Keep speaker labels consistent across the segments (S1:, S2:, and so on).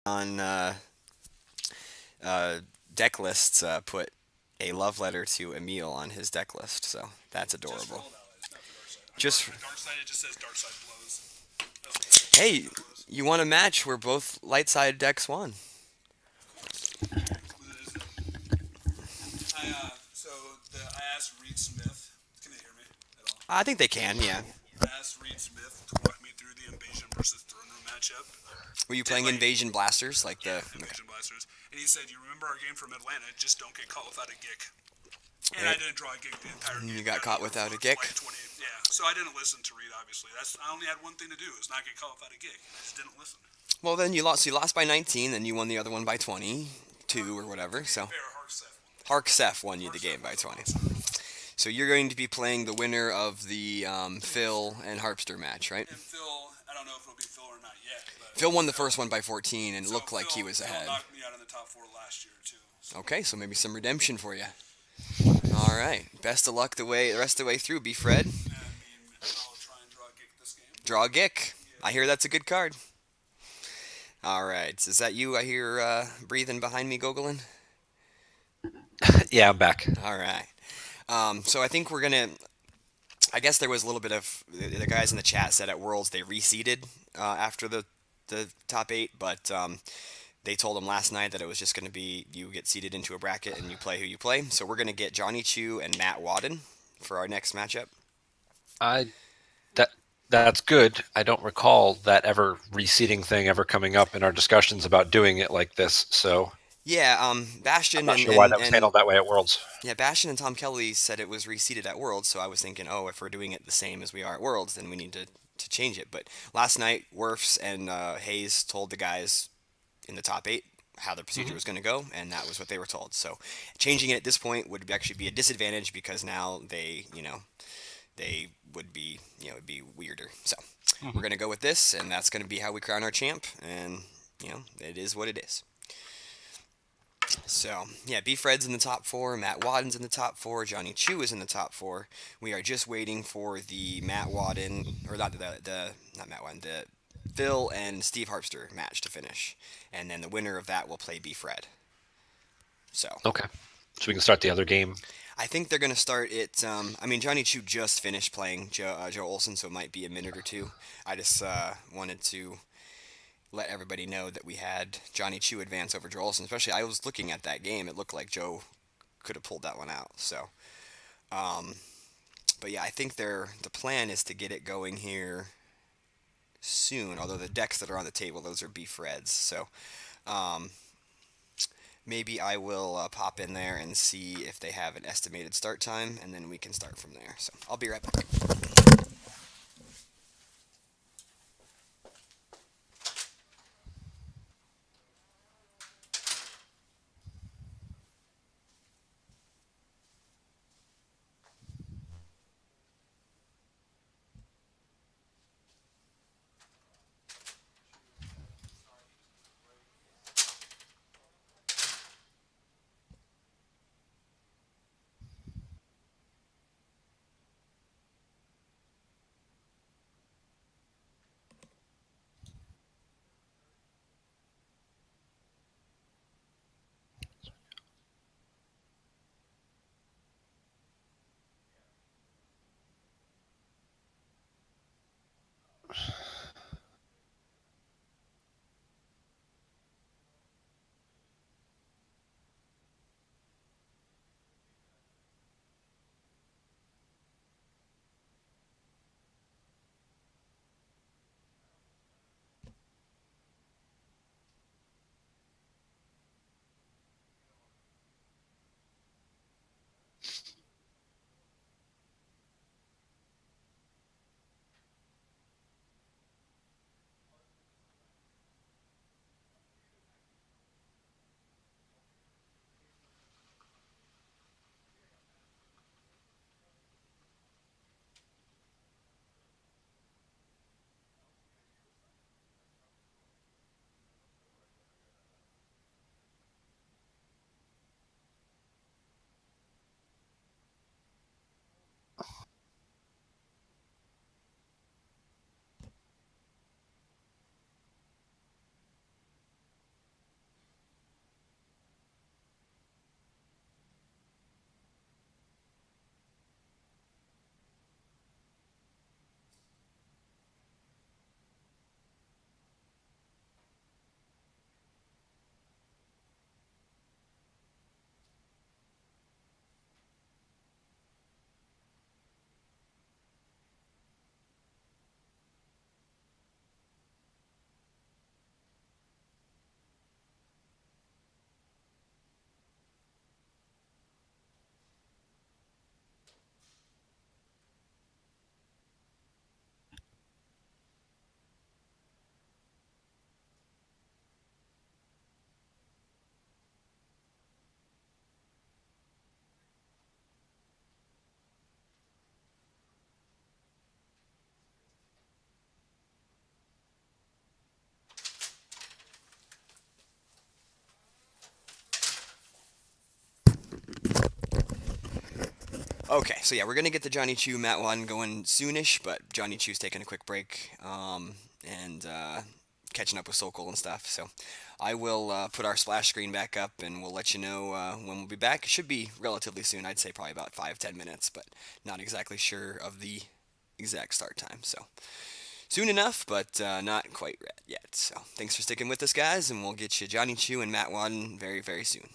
S1: on uh, deck lists put a love letter to Emil on his deck list, so that's
S2: Just for
S1: adorable.
S2: old allies, not for dark side.
S1: Just
S2: Dark side, it just says dark side blows. That's what it says. Dark
S1: hey,
S2: side blows.
S1: you want a match where both light side decks won?
S2: Of course. Exclusive is it? I asked Reed Smith. Can they hear me at all?
S1: I think they can. Yeah.
S2: I asked Reed Smith to walk me through the Invasion versus Throne Room matchup.
S1: Were you
S2: Did
S1: playing
S2: like
S1: Invasion Blasters like
S2: Yeah,
S1: the? Okay.
S2: Invasion Blasters. And he said, "You remember our game from Atlanta? Just don't get caught without a gick." And I
S1: It,
S2: didn't draw a gig the entire
S1: you
S2: game.
S1: got
S2: Got
S1: caught
S2: Endor
S1: without a
S2: for
S1: kick.
S2: like 20. Yeah, so I didn't listen to Reed. Obviously, that's I only had one thing to do is not get caught without a gig. I just didn't listen.
S1: Well, then you lost. You lost by 19, then you won the other one by
S2: Uh,
S1: 22 or
S2: to
S1: whatever.
S2: be
S1: So
S2: fair, Hark Seth won the
S1: Hark Seth won you
S2: Hark
S1: the
S2: Seth
S1: game by
S2: wins on
S1: 20.
S2: Hark Seth.
S1: So you're going to be playing the winner of the Phil and Harpster match, right?
S2: And Phil, I don't know if it'll be Phil or not yet, but
S1: Phil won the
S2: Phil.
S1: first one by 14 and it
S2: So
S1: looked like he was
S2: Phil
S1: ahead.
S2: knocked me out in the top four last year too. So
S1: Okay, so maybe some redemption for you.
S2: nice.
S1: All right. Best of luck the rest of the way through. Be Fred.
S2: I mean, I'll try and draw a gig this game.
S1: Draw a Gick. I
S2: Yeah.
S1: hear that's a good card. All right. Is that you? I hear breathing behind me, googling.
S3: Yeah, I'm back.
S1: All right. So I think we're gonna. I guess there was a little bit of the guys in the chat said at Worlds they reseeded after the top eight, but they told them last night that it was just going to be you get seeded into a bracket and you play who you play. So we're going to get Johnny Chu and Matt Wadden for our next matchup.
S3: I that that's good. I don't recall that ever reseating thing ever coming up in our discussions about doing it like this. So
S1: Yeah,
S3: I'm
S1: Bastion
S3: not
S1: and,
S3: sure why
S1: and,
S3: that was
S1: and
S3: handled that way at Worlds.
S1: yeah, Bastion and Tom Kelly said it was reseeded at Worlds, so I was thinking, oh, if we're doing it the same as we are at Worlds, then we need to change it. But last night, Werfs and Hayes told the guys in the top eight how the procedure
S3: Hmm.
S1: was going to go, and that was what they were told. So changing it at this point would actually be a disadvantage because now they would be it'd be weirder. So we're
S3: Hmm.
S1: going to go with this, and that's going to be how we crown our champ, and it is what it is. So, yeah, B Fred's in the top four, Matt Wadden's in the top four, Johnny Chu is in the top four. We are just waiting for the Matt Wadden, or not the not Matt Wadden, the Phil and Steve Harpster match to finish. And then the winner of that will play B Fred. So,
S3: Okay, so we can start the other game.
S1: I think they're going to start it. I mean, Johnny Chu just finished playing Joe Olson, so it might be a minute or two. I just wanted to let everybody know that we had Johnny Chu advance over Joe Olson. Especially, I was looking at that game. It looked like Joe could have pulled that one out. So, um, but yeah, I think the plan is to get it going here soon. Although the decks that are on the table, those are beef reds. So um, maybe I will pop in there and see if they have an estimated start time, and then we can start from there. So I'll be right back. Okay, so yeah, we're gonna get the Johnny Chu Matt Wadden going soonish, but Johnny Chu's taking a quick break, and catching up with Sokol and stuff. So I will put our splash screen back up, and we'll let you know when we'll be back. It should be relatively soon. I'd say probably about 5-10 minutes, but not exactly sure of the exact start time. So soon enough, but not quite yet. So thanks for sticking with us, guys, and we'll get you Johnny Chu and Matt Wadden very, very soon.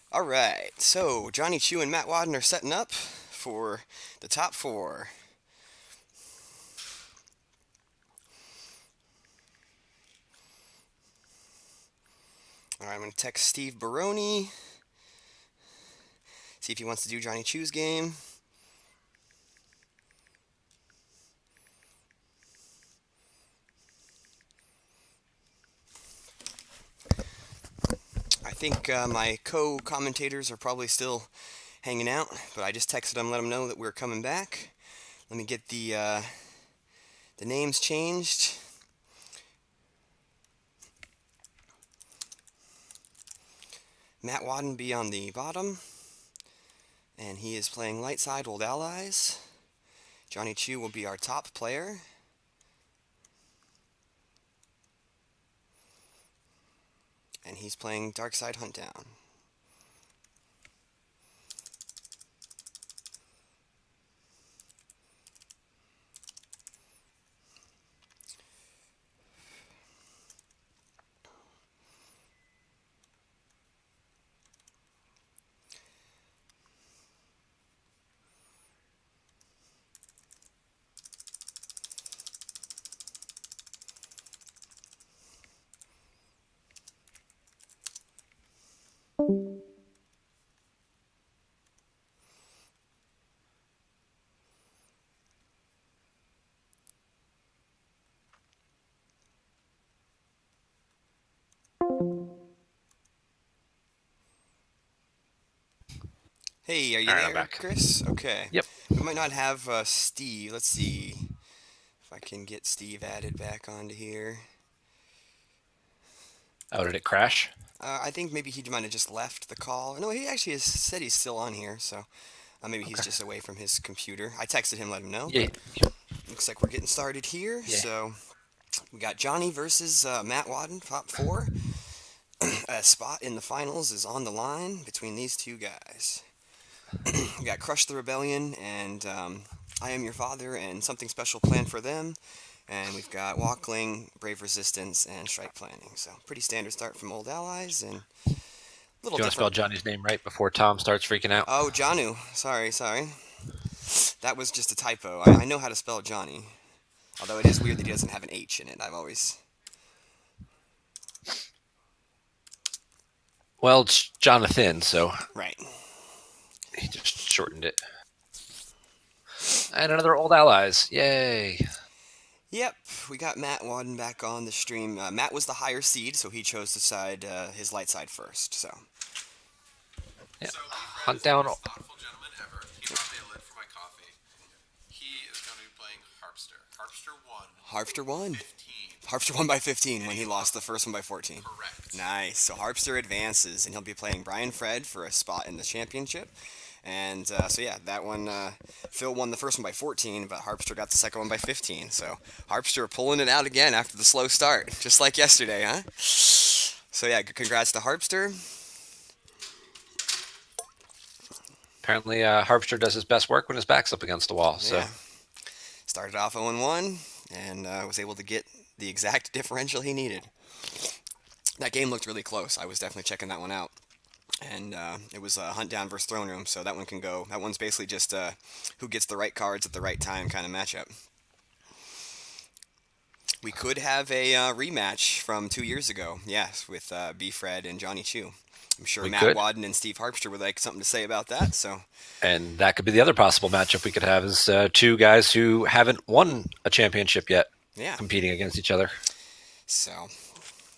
S1: All right, so Johnny Chu and Matt Wadden are setting up for the top four. All right, I'm going to text Steve Baroni, see if he wants to do Johnny Chu's game. I think my co-commentators are probably still hanging out, but I just texted them, let them know that we're coming back. Let me get the names changed. Matt Wadden be on the bottom, and he is playing light side Old Allies. Johnny Chu will be our top player. and he's playing Darkside Huntdown. Hey, are you
S3: All right, I'm
S1: there,
S3: back.
S1: Chris? Okay.
S3: Yep.
S1: We might not have Steve. Let's see if I can get Steve added back onto here.
S3: Oh, did it crash?
S1: I think maybe he might have just left the call. No, he actually has said he's still on here, so maybe he's
S3: Okay.
S1: just away from his computer. I texted him, let him know,
S3: Yeah.
S1: but looks like we're getting started here.
S3: Yeah.
S1: So we got Johnny versus Matt Wadden, top four. A spot in the finals is on the line between these two guys. We got Crush the Rebellion and I Am Your Father and Something Special Planned for Them. And we've got Walkling, Brave Resistance, and Strike Planning. So pretty standard start from Old Allies and a little
S3: Do you want to spell
S1: different.
S3: Johnny's name right before Tom starts freaking out?
S1: Oh, Janu. Sorry. That was just a typo. I know how to spell Johnny. Although it is weird that he doesn't have an H in it. I've always.
S3: Well, it's Jonathan, so
S1: Right.
S3: he just shortened it. And another old allies. Yay.
S1: Yep, we got Matt Wadden back on the stream. Matt was the higher seed, so he chose to side his light side first. So
S3: Yeah.
S4: So Beefred
S3: Hunt
S4: is the
S3: down.
S4: most thoughtful gentleman ever. He brought me a lid for my coffee. He is going to be playing Harpster. Harpster won.
S1: Harpster won.
S4: 15.
S1: Harpster won by 15 when he lost the first one by 14.
S4: Correct.
S1: Nice. So Harpster advances, and he'll be playing Brian Fred for a spot in the championship. And so yeah, that one, Phil won the first one by 14, but Harpster got the second one by 15. So Harpster pulling it out again after the slow start, just like yesterday, huh? So yeah, congrats to Harpster.
S3: Apparently, Harpster does his best work when his back's up against the wall. So
S1: Yeah. Started off 0-1 and was able to get the exact differential he needed. That game looked really close. I was definitely checking that one out. And it was a hunt down versus throne room, so that one can go. That one's basically just who gets the right cards at the right time kind of matchup. We could have a rematch from 2 years ago, yes, with B. Fred and Johnny Chu. I'm sure
S3: we
S1: Matt
S3: could.
S1: Wadden and Steve Harpster would like something to say about that. So
S3: And that could be the other possible matchup we could have is two guys who haven't won a championship yet
S1: yeah,
S3: competing against each other.
S1: so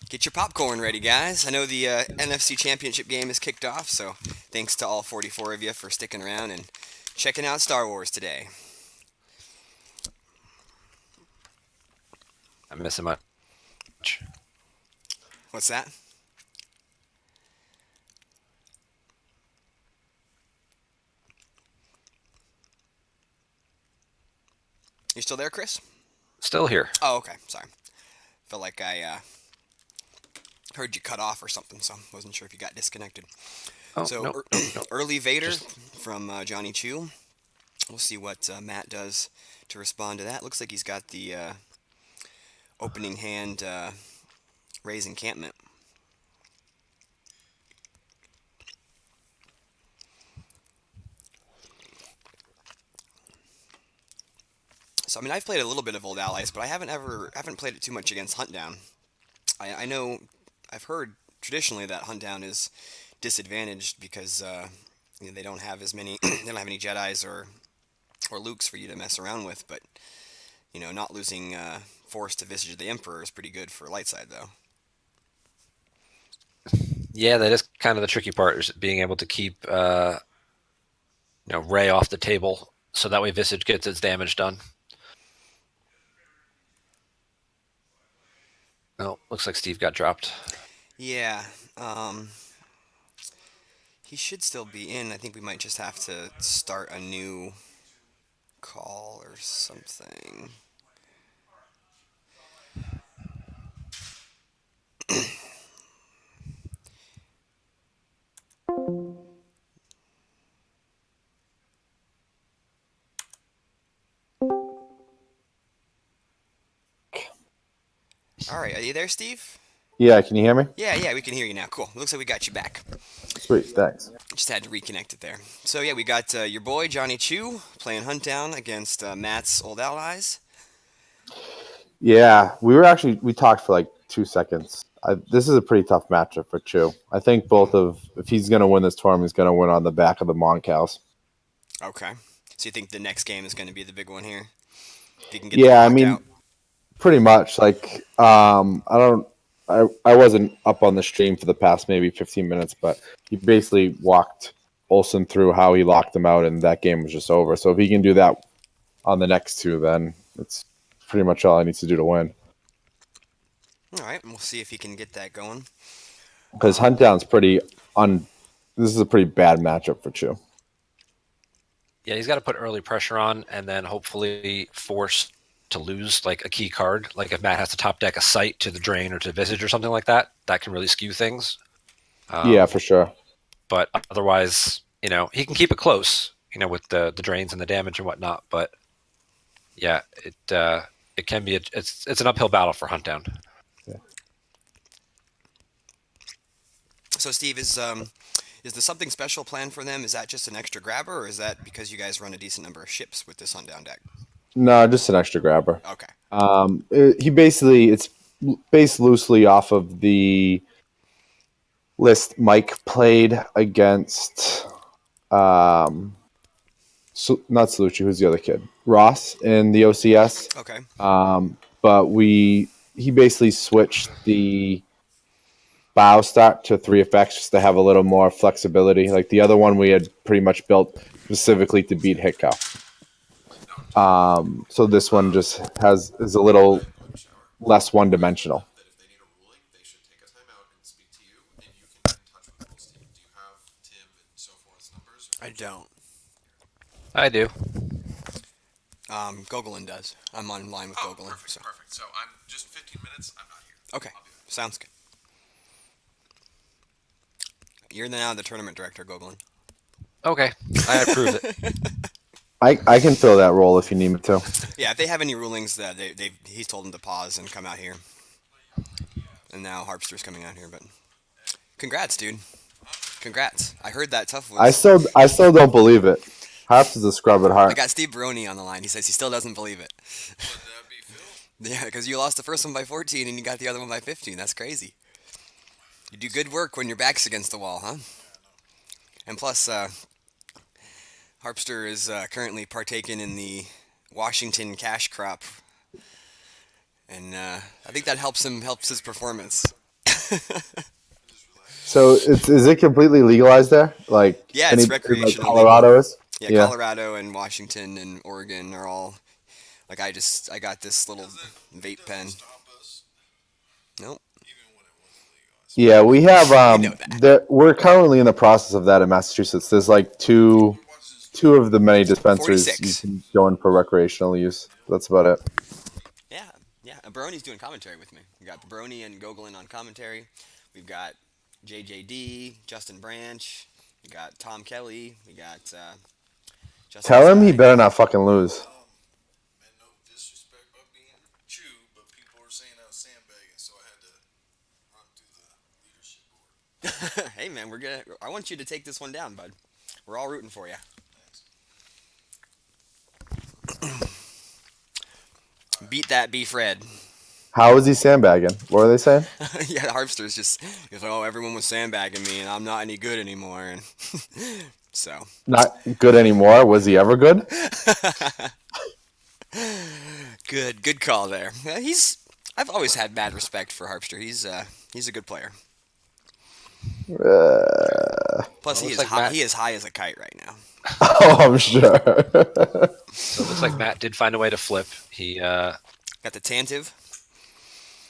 S1: get your popcorn ready, guys. I know the NFC Championship game is kicked off, so thanks to all 44 of you for sticking around and checking out Star Wars today.
S3: I'm missing much.
S1: What's that? You still there, Chris?
S3: Still here.
S1: Oh, okay. Sorry. Felt like I heard you cut off or something, so wasn't sure if you got disconnected.
S3: Oh,
S1: So
S3: nope.
S1: early Vader
S3: Just-
S1: from Johnny Chu. We'll see what Matt does to respond to that. Looks like he's got the opening hand raise encampment. So I mean, I've played a little bit of Old Allies, but I haven't played it too much against Huntdown. I know I've heard traditionally that Huntdown is disadvantaged because they don't have as many they don't have any Jedi's or Lukes for you to mess around with. But not losing Force to Visage of the Emperor is pretty good for light side though.
S3: Yeah, that is kind of the tricky part, is being able to keep Ray off the table so that way Visage gets its damage done. Oh, looks like Steve got dropped.
S1: Yeah, he should still be in. I think we might just have to start a new call or something. All right, are you there, Steve?
S5: Yeah, can you hear me?
S1: Yeah, we can hear you now. Cool. Looks like we got you back.
S5: Sweet, thanks.
S1: Just had to reconnect it there. So yeah, we got your boy Johnny Chu playing Huntdown against Matt's old allies.
S5: Yeah, we talked for like 2 seconds. This is a pretty tough matchup for Chu. I think if he's going to win this tournament, he's going to win on the back of the Moncows.
S1: Okay. So you think the next game is going to be the big one here? If you can get the
S5: Yeah, I
S1: walkout.
S5: mean, pretty much. Like, I wasn't up on the stream for the past maybe 15 minutes, but he basically walked Olsen through how he locked him out, and that game was just over. So if he can do that on the next two, then it's pretty much all he needs to do to win.
S1: All right, we'll see if he can get that going.
S5: Because Huntdown's pretty un. This is a pretty bad matchup for Chu.
S3: Yeah, he's got to put early pressure on and then hopefully force to lose like a key card. Like if Matt has to top deck a sight to the drain or to Visage or something like that, that can really skew things.
S5: Yeah, for sure.
S3: But otherwise, he can keep it close, with the drains and the damage and whatnot. But yeah, it can be it's an uphill battle for Huntdown.
S1: So Steve, is there something special planned for them? Is that just an extra grabber, or is that because you guys run a decent number of ships with this Huntdown deck?
S5: No, just an extra grabber.
S1: Okay.
S5: It's based loosely off of the list Mike played against. Not Salucci. Who's the other kid? Ross in the OCS.
S1: Okay.
S5: But he basically switched the bow stack to 3 effects just to have a little more flexibility. Like the other one we had pretty much built specifically to beat Hitco. So this one just is a little less one-dimensional.
S4: That if they need a ruling, they should take a time out and speak to you, and you can get in touch with Will's team. Do you have Tim and so forth's numbers?
S1: I don't.
S3: I do.
S1: Gogolin does. I'm online with Gogolin.
S4: Perfect,
S1: So.
S4: perfect. So I'm just 15 minutes. I'm not here.
S1: Okay.
S4: I'll be there.
S1: Sounds good. You're now the tournament director, Gogolin.
S3: Okay, I approve it.
S5: I can fill that role if you need me to.
S1: Yeah, if they have any rulings, that he's told them to pause and come out here. And now Harpster's coming out here, but congrats, dude. Congrats. I heard that tough was.
S5: I still don't believe it. Harps is a scrub at
S1: I
S5: heart.
S1: got Steve Baroni on the line. He says he still doesn't believe it.
S4: Would that be Phil?
S1: Yeah, because you lost the first one by 14 and you got the other one by 15. That's crazy. You do good work when your back's against the wall, huh? And plus, Harpster is currently partaking in the Washington cash crop, and I think that helps his performance.
S5: So is it completely legalized there? Like
S1: Yeah, it's
S5: like
S1: recreational
S5: Colorado is.
S1: Yeah, Colorado and Washington and Oregon are all like I got this little vape pen.
S4: Stop us,
S1: Nope.
S4: even when it wasn't legal.
S5: Yeah, we have
S1: know that.
S5: we're currently in the process of that in Massachusetts. There's like two of the many dispensaries
S1: 46.
S5: you can go in for recreational use. That's about it.
S1: Yeah. Baroni's doing commentary with me. We got Baroni and Gogolin on commentary. We've got JJD, Justin Branch. We got Tom Kelly. We got Justin.
S5: Tell him he
S1: Tsai.
S5: better not fucking lose.
S4: And no disrespect by being true, but people were saying I was sandbagging, so I had to run through the leadership board.
S1: Hey man, I want you to take this one down, bud. We're all rooting for you. Beat that, B. Fred.
S5: How is he sandbagging? What are they saying?
S1: Yeah, the Harpster's he's like, oh, everyone was sandbagging me, and I'm not any good anymore, and so.
S5: Not good anymore. Was he ever good?
S1: Good call there. I've always had mad respect for Harpster. He's a good player. Plus, he is
S3: like
S1: high. He is high as a kite right now.
S5: Oh, I'm sure.
S3: So it looks like Matt did find a way to flip. He
S1: Got the Tantive.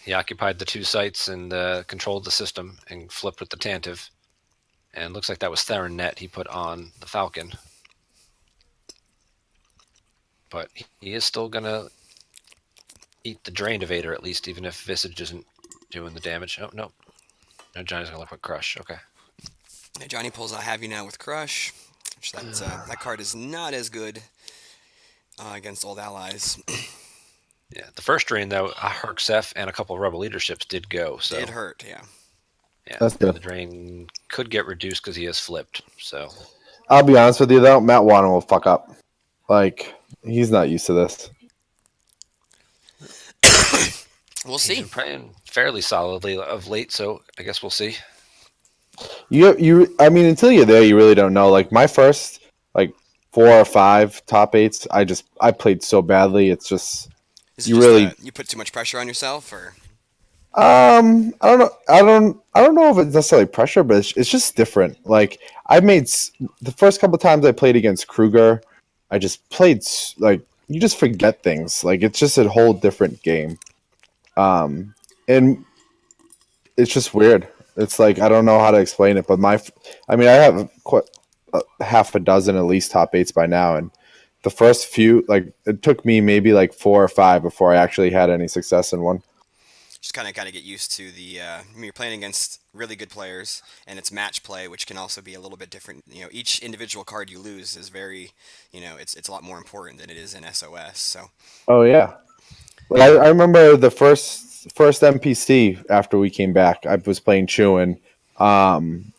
S3: he occupied the 2 sites and controlled the system and flipped with the Tantive. And looks like that was Theron Net he put on the Falcon. But he is still going to eat the Drain Evader at least, even if Visage isn't doing the damage. Oh, no. No, Johnny's going to look with Crush. Okay.
S1: Yeah, Johnny pulls out Have You Now with Crush. Which that card is not as good against old allies.
S3: Yeah, the first drain though, Herksef and a couple of rebel leaderships did go. So
S1: Did hurt, yeah.
S3: yeah,
S5: That's
S3: and
S5: good.
S3: the drain could get reduced because he has flipped. So
S5: I'll be honest with you though, Matt Wadden will fuck up. Like he's not used to this.
S1: We'll
S3: he's
S1: see.
S3: been playing fairly solidly of late. So I guess we'll see.
S5: I mean, until you're there, you really don't know. Like my first like 4 or 5 top eights, I played so badly. It's just
S1: Is it
S5: you
S1: just
S5: really
S1: you put too much pressure on yourself, or
S5: I don't know. I don't know if it's necessarily pressure, but it's just different. Like the first couple times I played against Kruger, I just played like you just forget things. Like it's just a whole different game. And it's just weird. It's like I don't know how to explain it, but I mean, I have quite half a dozen at least top eights by now, and the first few, like it took me maybe like 4 or 5 before I actually had any success in one.
S1: just kind of got to get used to the? I mean, you're playing against really good players, and it's match play, which can also be a little bit different. Each individual card you lose is very, it's a lot more important than it is in SOS. So
S5: Oh yeah, like, I remember the first NPC after we came back. I was playing Chewin. Um,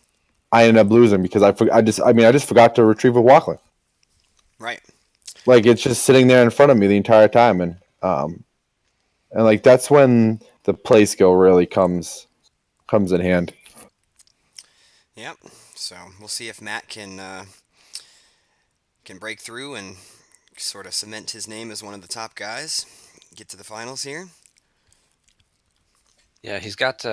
S5: I ended up losing because I just forgot to retrieve a walkling.
S1: right,
S5: Like it's just sitting there in front of me the entire time, and like that's when the play skill really comes in hand.
S1: yep. So we'll see if Matt can break through and sort of cement his name as one of the top guys. Get to the finals here.
S3: Yeah, he's got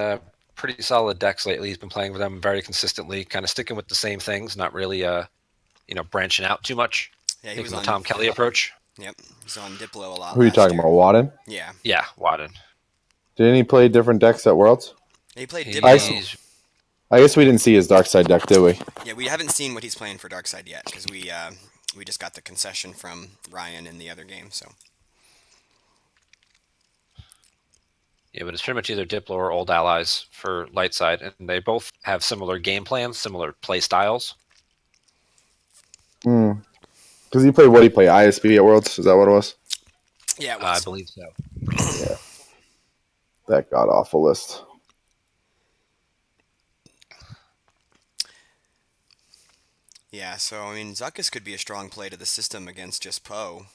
S3: pretty solid decks lately. He's been playing with them very consistently, kind of sticking with the same things, not really branching out too much,
S1: Yeah, he was
S3: taking the
S1: on.
S3: Tom Kelly approach.
S1: Yep, he's on Diplo a lot
S5: Who are you
S1: last
S5: talking
S1: year.
S5: about, Wadden?
S1: Yeah,
S3: Yeah, Wadden.
S5: Didn't he play different decks at Worlds?
S1: he played Diplo.
S3: He's
S5: I guess we didn't see his dark side deck, did we?
S1: Yeah, we haven't seen what he's playing for Darkside yet because we just got the concession from Ryan in the other game. So
S3: yeah, but it's pretty much either Diplo or Old Allies for light side, and they both have similar game plans, similar play styles.
S5: Because he played what he played ISB at Worlds. Is that what it was?
S1: yeah, it
S3: I
S1: was.
S3: believe so.
S5: Yeah, that god awful list.
S1: Yeah, so I mean, Zuckus could be a strong play to the system against just Poe.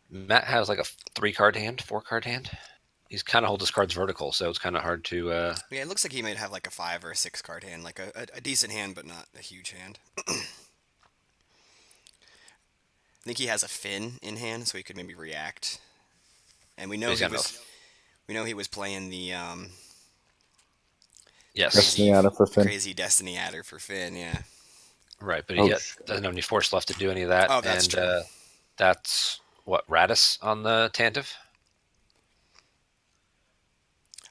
S3: Matt has like a 3-card hand, 4-card hand. He's kind of hold his cards vertical, so it's kind of hard to.
S1: Yeah, it looks like he might have like a 5 or 6 card hand, like a decent hand, but not a huge hand. I think he has a Finn in hand, so he could maybe react. And
S3: He's got enough.
S1: we know he was playing the
S3: Yes,
S5: Destiny Adder for Finn.
S1: crazy Destiny Adder for Finn. Yeah.
S3: right, but
S5: Oh,
S3: he doesn't have any force left to do any of that.
S1: Oh, that's
S3: and
S1: true.
S3: that's what Radis on the Tantive.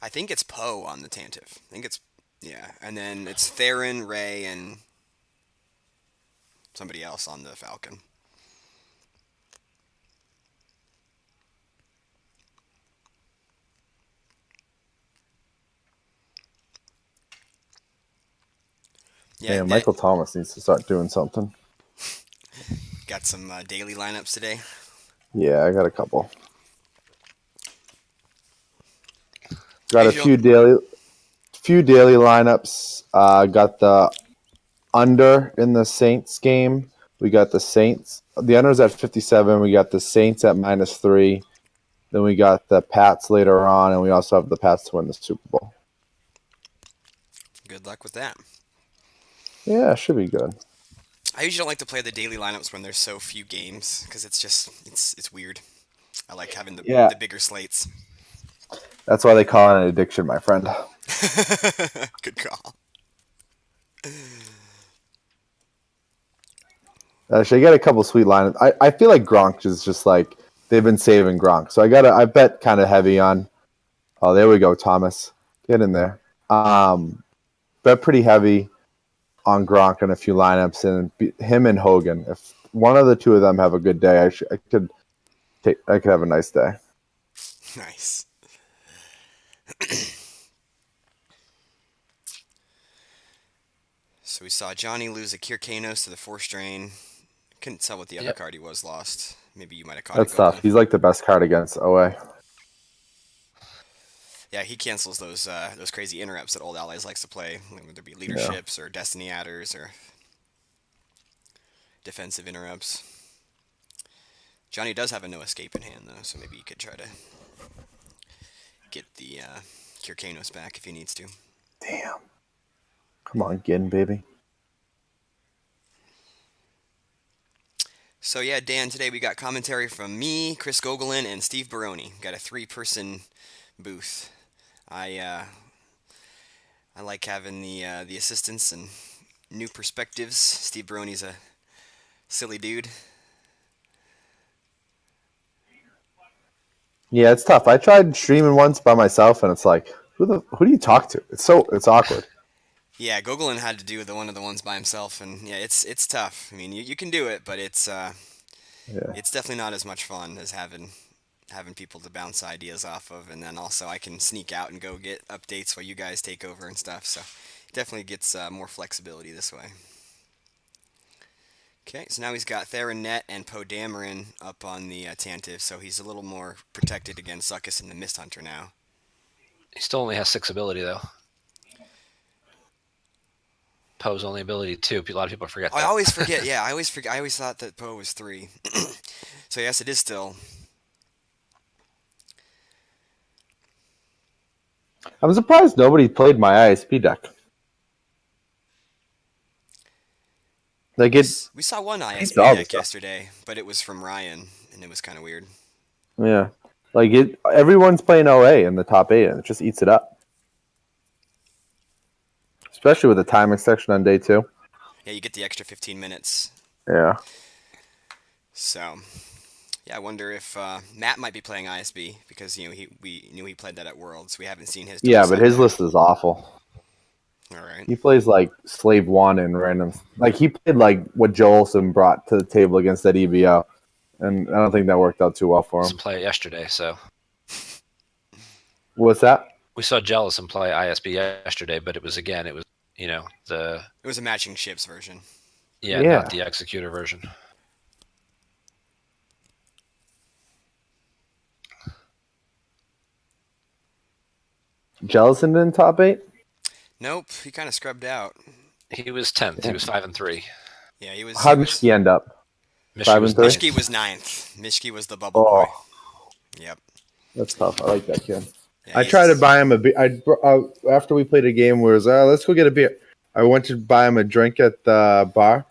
S1: I think it's Poe on the Tantive. I think it's yeah, and then it's Theron, Ray, and somebody else on the Falcon. Yeah,
S5: Man, Michael Thomas needs to start doing something.
S1: got some daily lineups today.
S5: Yeah, I got a couple. Got
S1: Hey,
S5: a
S1: Joe.
S5: few daily lineups. Got the under in the Saints game. We got the Saints. The under's at 57. We got the Saints at -3. Then we got the Pats later on, and we also have the Pats to win the Super Bowl.
S1: Good luck with that.
S5: Yeah, should be good.
S1: I usually don't like to play the daily lineups when there's so few games because it's weird. I like having
S5: Yeah.
S1: the bigger slates.
S5: That's why they call it an addiction, my friend.
S1: Good call.
S5: Actually, I got a couple sweet lineups. I feel like Gronk is just like they've been saving Gronk, so I bet kind of heavy on. Oh, there we go, Thomas. Get in there. Bet pretty heavy on Gronk in a few lineups, and him and Hogan. If one of the two of them have a good day, I could have a nice day.
S1: Nice. So we saw Johnny lose a Kirkanos to the 4th strain. Couldn't tell what the other
S3: Yep.
S1: card he was lost. Maybe you might have caught it,
S5: That's tough.
S1: Goblin.
S5: He's like the best card against OA.
S1: Yeah, he cancels those crazy interrupts that Old Allies likes to play, like whether it be
S5: Yeah.
S1: leaderships or destiny adders or defensive interrupts. Johnny does have a no escape in hand though, so maybe he could try to get the Kirkanos back if he needs to.
S5: Damn. Come on, Gin, baby.
S1: So yeah, Dan, today we got commentary from me, Chris Gogolin, and Steve Baroni. Got a 3-person booth. I like having the assistance and new perspectives. Steve Baroni's a silly dude.
S5: Yeah, it's tough. I tried streaming once by myself, and it's like, who do you talk to? It's awkward.
S1: Yeah, Gogolin had to do one of the ones by himself, and yeah, it's tough. I mean, you can do it, but it's definitely not as much fun as having people to bounce ideas off of, and then also I can sneak out and go get updates while you guys take over and stuff. So it definitely gets more flexibility this way. Okay, so now he's got Theron Net and Poe Dameron up on the Tantive, so he's a little more protected against Zuckuss and the Mist Hunter now.
S3: He still only has 6 ability though. Poe's only ability 2. A lot of people forget that.
S1: I always forget. Yeah, I always forget. I always thought that Poe was 3. So yes, it is still.
S5: I'm surprised nobody played my ISP deck. Like it,
S1: We saw one ISB
S5: all the
S1: deck
S5: stuff.
S1: yesterday, but it was from Ryan, and it was kind of weird.
S5: yeah. Like it, everyone's playing OA in the top 8, and it just eats it up. Especially with the timing section on day 2.
S1: Yeah, you get the extra 15 minutes.
S5: Yeah.
S1: So, yeah, I wonder if Matt might be playing ISB because we knew he played that at Worlds. We haven't seen his.
S5: Yeah, but his list is awful.
S1: All right.
S5: He plays like Slave 1 and random. Like he played like what Joel Olsen brought to the table against that EBO. And I don't think that worked out too well for him.
S3: Some play it yesterday, so
S5: What's that?
S3: we saw Jellison play ISB yesterday, but it was the
S1: It was a matching ships version.
S3: yeah,
S5: Yeah.
S3: not the executor version.
S5: Jellison in top 8?
S1: Nope, he kind of scrubbed out.
S3: He was 10th. He was 5-3.
S1: Yeah, he was.
S5: How'd Mishki end up?
S3: Mishki
S5: 5
S3: was
S5: and 3?
S3: ninth.
S1: Mishki was 9th. Mishki was the bubble boy.
S5: Oh,
S1: Yep.
S5: that's tough. I like that kid.
S1: Yeah,
S5: I tried to buy him a beer. After we played a game where it was, let's go get a beer. I went to buy him a drink at the bar,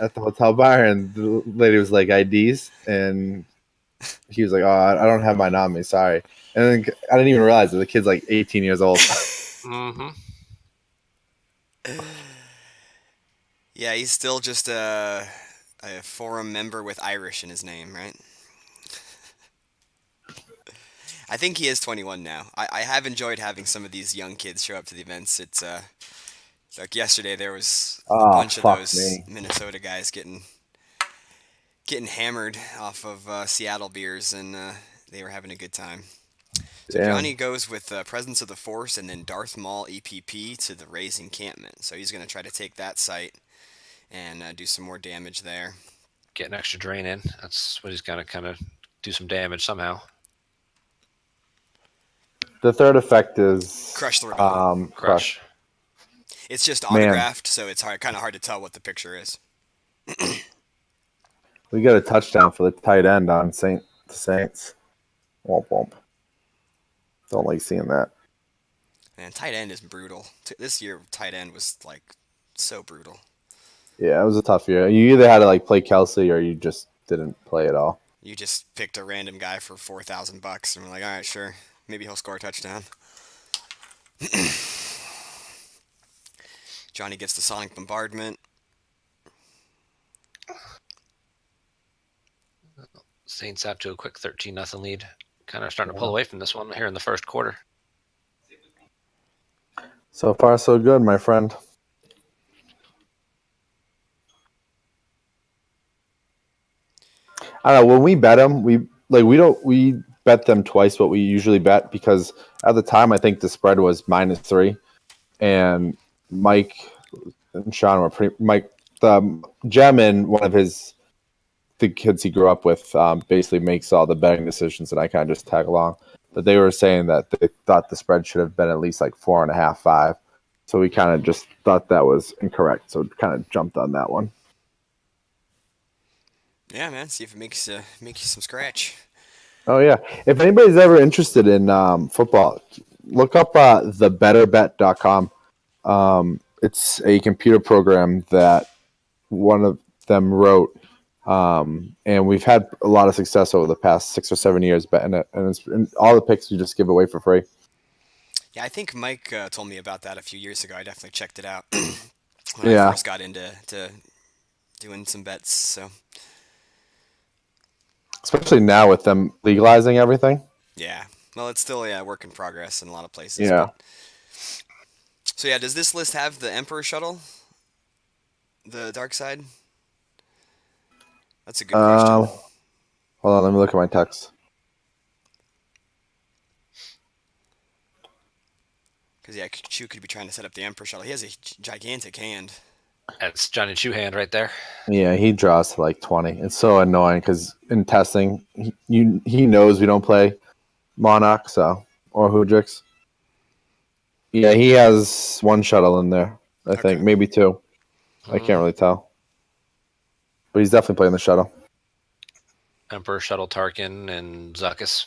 S5: at the hotel bar, and the lady was like, IDs. And he was like, oh, I don't have mine on me. Sorry. And then I didn't even realize that the kid's like 18 years old.
S3: Mm-hmm.
S1: Yeah, he's still just a forum member with Irish in his name, right? I think he is 21 now. I have enjoyed having some of these young kids show up to the events. It's like yesterday there was a
S5: Oh,
S1: bunch of
S5: fuck
S1: those
S5: me.
S1: Minnesota guys getting hammered off of Seattle beers, and they were having a good time. So
S5: Damn.
S1: Johnny goes with Presence of the Force and then Darth Maul EPP to the Rays encampment. So he's going to try to take that site and do some more damage there.
S3: Get an extra drain in. That's what he's gonna kind of do some damage somehow.
S5: The third effect is
S1: Crush the Rebellion.
S5: Crush.
S1: It's just
S5: Man.
S1: autographed, so it's kind of hard to tell what the picture is.
S5: We got a touchdown for the tight end on the Saints. Womp womp. Don't like seeing that.
S1: Man, tight end is brutal. This year, tight end was like so brutal.
S5: Yeah, it was a tough year. You either had to like play Kelsey or you just didn't play at all.
S1: You just picked a random guy for $4,000, and we're like, all right, sure, maybe he'll score a touchdown. Johnny gets the sonic bombardment.
S3: Saints out to a quick 13-0 lead. Kind of starting to pull away from this one here in the first quarter.
S5: So far, so good, my friend. I don't know. When we bet them, we bet them twice what we usually bet because at the time I think the spread was -3, and Mike and Sean were Mike Gem in one of his the kids he grew up with basically makes all the betting decisions, and I kind of just tag along. But they were saying that they thought the spread should have been at least like 4.5, 5. So we kind of just thought that was incorrect. So kind of jumped on that one.
S1: Yeah, man. See if it makes you some scratch.
S5: Oh yeah. If anybody's ever interested in football, look up thebetterbet.com. It's a computer program that one of them wrote, and we've had a lot of success over the past 6 or 7 years betting it, and all the picks you just give away for free.
S1: Yeah, I think Mike told me about that a few years ago. I definitely checked it out when I
S5: Yeah.
S1: first got into doing some bets. So
S5: Especially now with them legalizing everything.
S1: yeah, well, it's still work in progress in a lot of places.
S5: Yeah.
S1: But, so yeah, does this list have the Emperor shuttle, the dark side? That's a good question.
S5: Hold on, let me look at my text.
S1: Because yeah, Chu could be trying to set up the Emperor shuttle. He has a gigantic hand.
S3: That's Johnny Chu hand right there.
S5: Yeah, he draws to like 20. It's so annoying because in testing, he knows we don't play Monarch, or Hoodrix. Yeah, he has one shuttle in there. I think maybe two. I can't really tell, but he's definitely playing the shuttle.
S3: Emperor, Shuttle, Tarkin, and Zuckus.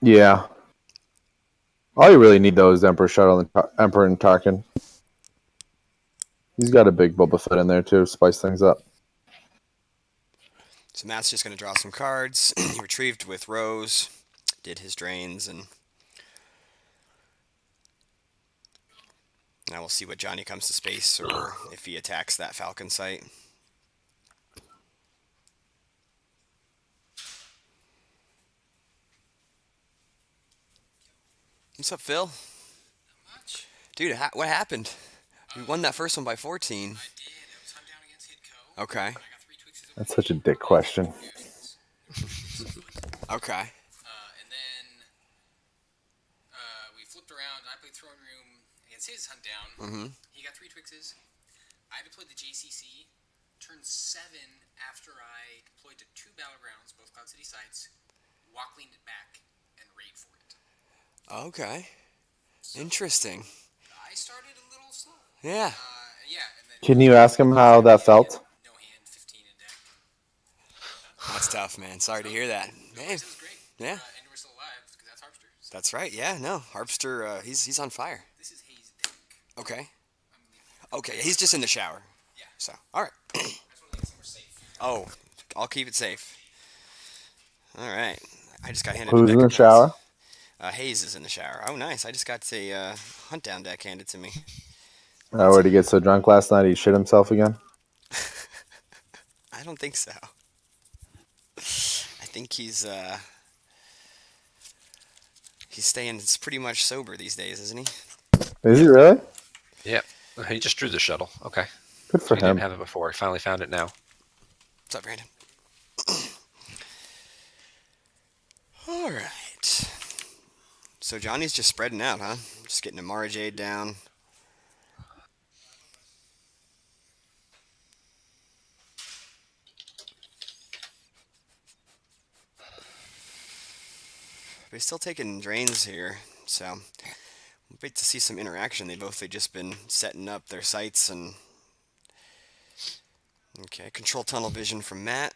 S5: Yeah, all you really need though is Emperor shuttle and Emperor and Tarkin. He's got a big Boba Fett in there too, spice things up.
S1: So Matt's just going to draw some cards. He retrieved with Rose, did his drains, and now we'll see what Johnny comes to space or if he attacks that Falcon site. What's up, Phil?
S4: Not much.
S1: Dude, what happened? We won that first one by 14.
S4: I did. It was hunt down against Hidco.
S1: Okay.
S4: I got 3 tweaks.
S5: That's such a dick question.
S1: Okay.
S4: And then we flipped around. I played Throne Room against his hunt down.
S1: Mm-hmm.
S4: He got 3 Twixes. I deployed the JCC. Turn 7 after I deployed to 2 battlegrounds, both Cloud City sites. Walk leaned it back and raid for it.
S1: Okay. Interesting.
S4: I started a little slow.
S1: Yeah.
S4: Yeah. And then
S5: Can you ask him how that felt?
S4: no hand, 15 in deck.
S1: That's tough, man. Sorry to hear that. Hey.
S4: It was great.
S1: Yeah.
S4: Endor still alive because that's Harpster. So
S1: That's right. Yeah, no. Harpster, he's on fire.
S4: this is Hayes' deck.
S1: Okay.
S4: I'm leaving.
S1: Okay, he's just in the shower.
S4: Yeah.
S1: So, all right.
S4: I just want to leave it somewhere safe.
S1: Oh, I'll keep it safe. All right. I just got handed
S5: Who's
S1: a
S5: in
S1: deck
S5: the
S1: of cards.
S5: shower?
S1: Hayes is in the shower. Oh, nice. I just got a hunt down deck handed to me.
S5: Where did he get so drunk last night he shit himself again?
S1: I don't think so. I think he's staying pretty much sober these days, isn't he?
S5: Is he really?
S3: Yeah. He just drew the shuttle. Okay.
S5: Good for
S3: He didn't
S5: him.
S3: have it before. He finally found it now.
S1: What's up, Brandon? All right. So Johnny's just spreading out, huh? Just getting a Mara Jade down. But he's still taking drains here, so we'll wait to see some interaction. They've just been setting up their sights and okay, control tunnel vision from Matt.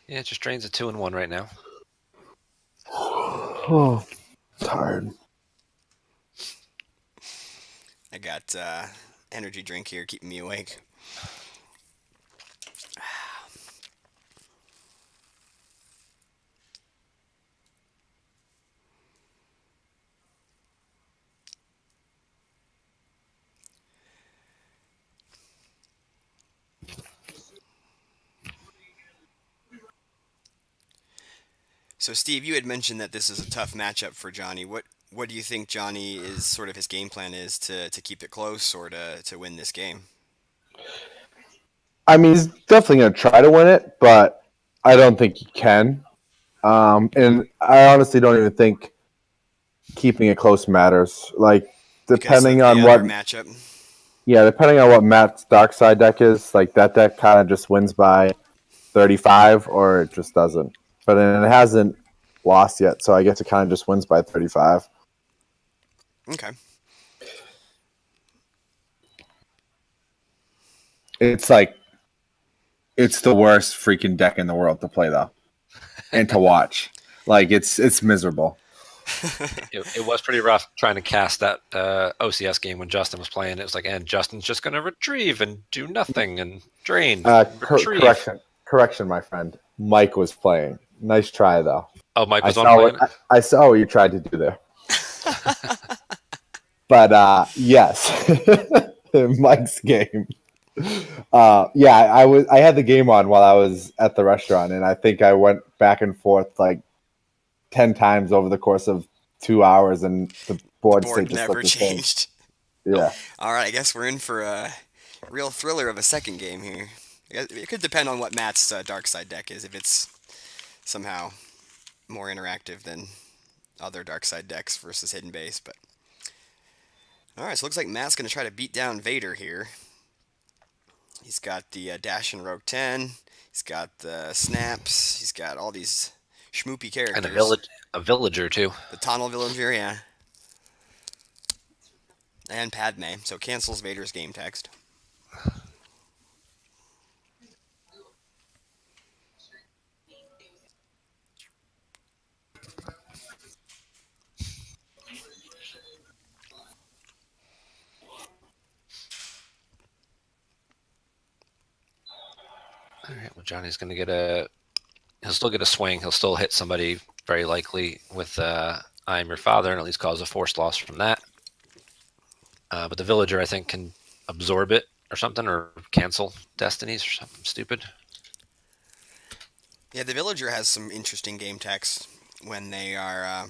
S3: Yeah, it just drains a 2-1 right now.
S5: Oh, tired.
S1: I got energy drink here keeping me awake. So Steve, you had mentioned that this is a tough matchup for Johnny. What do you think Johnny is sort of his game plan is to keep it close or to win this game?
S5: I mean, he's definitely going to try to win it, but I don't think he can. And I honestly don't even think keeping it close matters. Like,
S1: Because
S5: depending
S1: of
S5: on
S1: the
S5: what
S1: other matchup.
S5: Yeah, depending on what Matt's dark side deck is, like that deck kind of just wins by 35 or it just doesn't. But it hasn't lost yet, so I guess it kind of just wins by 35.
S1: Okay.
S5: It's like it's the worst freaking deck in the world to play though, and to watch. Like it's miserable.
S3: It was pretty rough trying to cast that OCS game when Justin was playing. It was like, and Justin's just going to retrieve and do nothing and drain. Retrieve.
S5: Correction, my friend. Mike was playing. Nice try though.
S3: Oh, Mike
S5: I
S3: was on
S5: saw
S3: playing.
S5: I saw what you tried to do there. But yes, Mike's game. Yeah, I had the game on while I was at the restaurant, and I think I went back and forth like 10 times over the course of 2 hours, and the board state
S1: Board
S5: just
S1: never
S5: looked the same.
S1: changed.
S5: Yeah.
S1: All right, I guess we're in for a real thriller of a second game here. It could depend on what Matt's dark side deck is. If it's somehow more interactive than other dark side decks versus hidden base, but all right. So it looks like Matt's going to try to beat down Vader here. He's got the dash and rogue 10. He's got the snaps. He's got all these schmoopy characters.
S3: And a villager too.
S1: The tunnel villager, yeah. And Padme, so cancels Vader's game text.
S3: All right. Well, Johnny's going to get a. He'll still get a swing. He'll still hit somebody very likely with "I am your father" and at least cause a force loss from that. But the villager, I think, can absorb it or something, or cancel destinies or something stupid.
S1: Yeah, the villager has some interesting game text when they are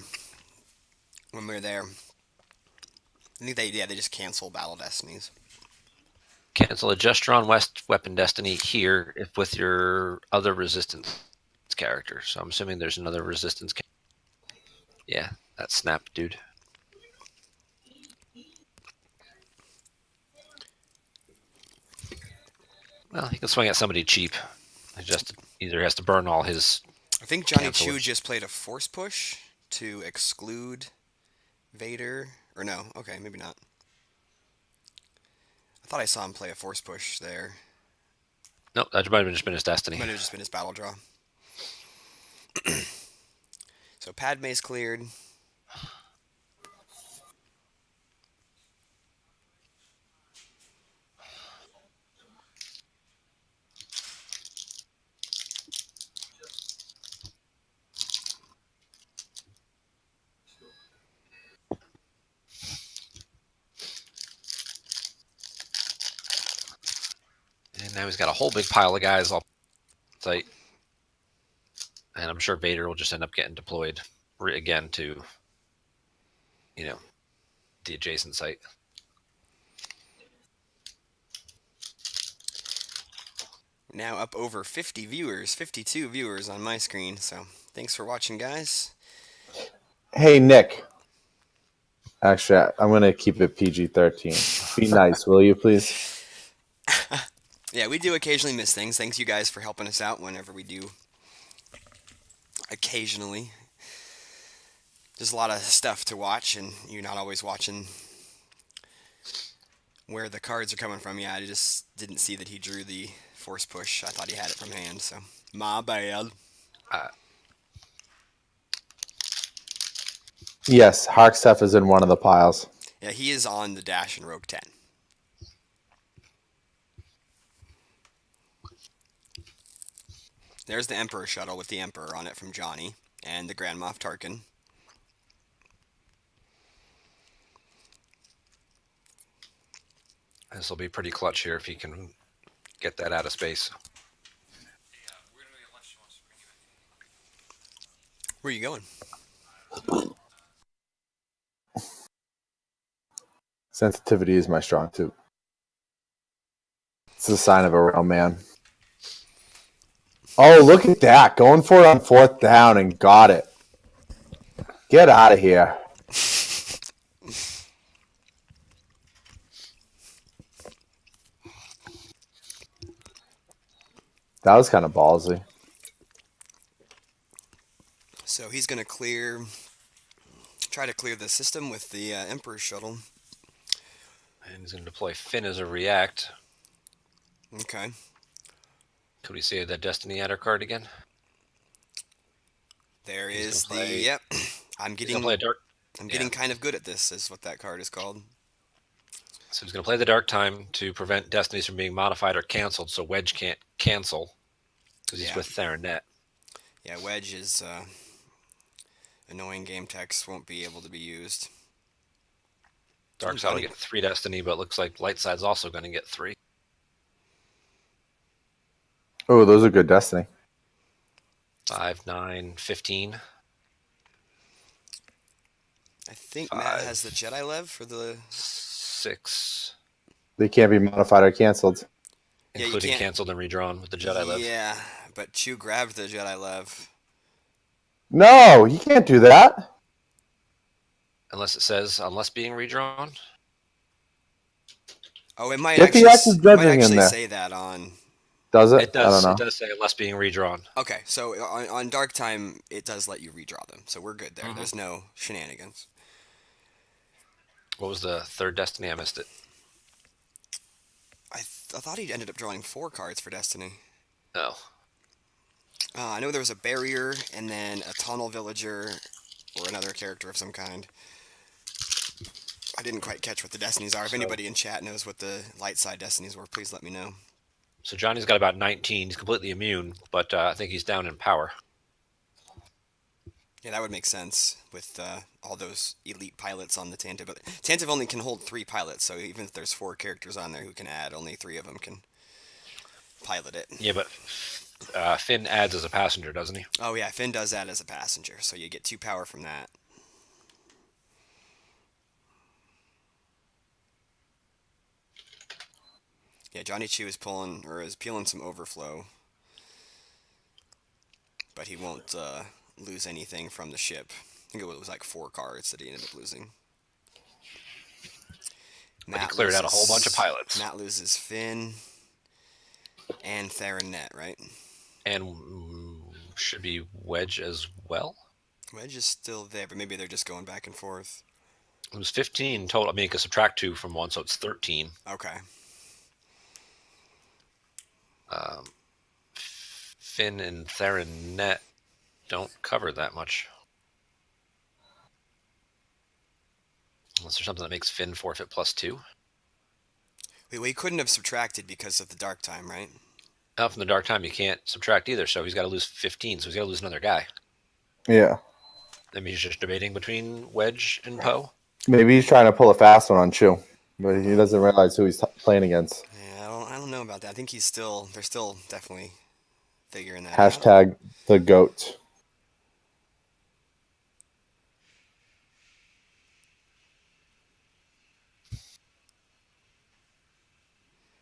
S1: when we're there. I think they just cancel battle destinies.
S3: Cancel a gesture on West weapon destiny here if with your other resistance character. So I'm assuming there's another resistance. Yeah, that snap dude. Well, he can swing at somebody cheap. He just either has to burn all his.
S1: I think Johnny
S3: cancel
S1: Chu
S3: it.
S1: just played a force push to exclude Vader. Or no, okay, maybe not. I thought I saw him play a force push there.
S3: Nope, that might have just been his destiny.
S1: Might have just been his battle draw. So Padme's cleared.
S3: And now he's got a whole big pile of guys all site. And I'm sure Vader will just end up getting deployed again to, the adjacent site.
S1: Now up over 50 viewers, 52 viewers on my screen. So thanks for watching, guys.
S5: Hey, Nick. Actually, I'm going to keep it PG-13. Be nice, will you, please?
S1: Yeah, we do occasionally miss things. Thanks you guys for helping us out whenever we do. Occasionally. There's a lot of stuff to watch, and you're not always watching where the cards are coming from. Yeah, I just didn't see that he drew the force push. I thought he had it from hand, so my bad.
S5: Yes, Harkstef is in one of the piles.
S1: Yeah, he is on the dash and rogue 10. There's the Emperor shuttle with the Emperor on it from Johnny and the Grand Moff Tarkin.
S3: This will be pretty clutch here if he can get that out of space.
S1: Where are you going?
S5: Sensitivity is my strong suit. It's a sign of a real man. Oh, look at that. Going for it on 4th down and got it. Get out of here. That was kind of ballsy.
S1: So he's gonna try to clear the system with the Emperor's shuttle.
S3: And he's going to deploy Finn as a react.
S1: Okay.
S3: Could we say that Destiny Adder card again?
S1: There
S3: He's
S1: is
S3: gonna play-
S1: Yep.
S3: He's going to play a dark.
S1: I'm getting kind of good at this. Is what that card is called.
S3: So he's going to play the Dark Time to prevent Destinies from being modified or canceled, so Wedge can't cancel because he's
S1: Yeah.
S3: with Theranet.
S1: Yeah, Wedge is annoying. Game text won't be able to be used.
S3: Dark Side will get 3 Destiny, but looks like Light Side's also going to get 3.
S5: Oh, those are good Destiny.
S3: 5, 9, 15.
S1: I think Matt
S3: 5.
S1: has the Jedi Lev for the.
S3: 6,
S5: They can't be modified or canceled.
S1: Yeah, you
S3: including
S1: can't-
S3: canceled and redrawn with the Jedi Lev.
S1: Yeah, but Chew grabbed the Jedi Lev.
S5: No, you can't do that.
S3: Unless it says, unless being redrawn.
S1: Oh, it might
S5: Get the
S1: actually,
S5: active
S1: it might
S5: judging in
S1: actually
S5: there.
S1: say that on.
S5: Does it?
S3: It
S5: I
S3: does.
S5: don't
S3: It
S5: know.
S3: does say unless being redrawn.
S1: Okay, so on Dark Time, it does let you redraw them, so we're good there.
S3: Mhm.
S1: There's no shenanigans.
S3: What was the third Destiny? I missed it.
S1: I thought he ended up drawing 4 cards for Destiny.
S3: Oh.
S1: I know there was a barrier, and then a tunnel villager, or another character of some kind. I didn't quite catch what the Destinies are. If
S3: So-
S1: anybody in chat knows what the light side Destinies were, please let me know.
S3: So Johnny's got about 19. He's completely immune, but I think he's down in power.
S1: Yeah, that would make sense with all those elite pilots on the Tantive. But Tantive only can hold 3 pilots, so even if there's 4 characters on there who can add, only 3 of them can pilot it.
S3: Yeah, but Finn adds as a passenger, doesn't he?
S1: Oh yeah, Finn does that as a passenger, so you get 2 power from that. Yeah, Johnny Chu is peeling some overflow, but he won't lose anything from the ship. I think it was like 4 cards that he ended up losing.
S3: But he cleared out a whole bunch of pilots.
S1: Matt loses Finn and Theranet, right?
S3: And should be Wedge as well.
S1: Wedge is still there, but maybe they're just going back and forth.
S3: It was 15 total. I mean, you can subtract 2 from 1, so it's 13.
S1: Okay.
S3: Finn and Theranet don't cover that much. Unless there's something that makes Finn forfeit +2.
S1: Wait, well, he couldn't have subtracted because of the dark time, right?
S3: Now from the Dark Time, you can't subtract either, so he's got to lose 15, so he's got to lose another guy.
S5: Yeah.
S3: I mean, he's just debating between Wedge and Poe.
S5: Maybe he's trying to pull a fast one on Chew, but he doesn't realize who he's playing against.
S1: Yeah, I don't know about that. I think they're still definitely figuring that out.
S5: Hashtag the GOAT.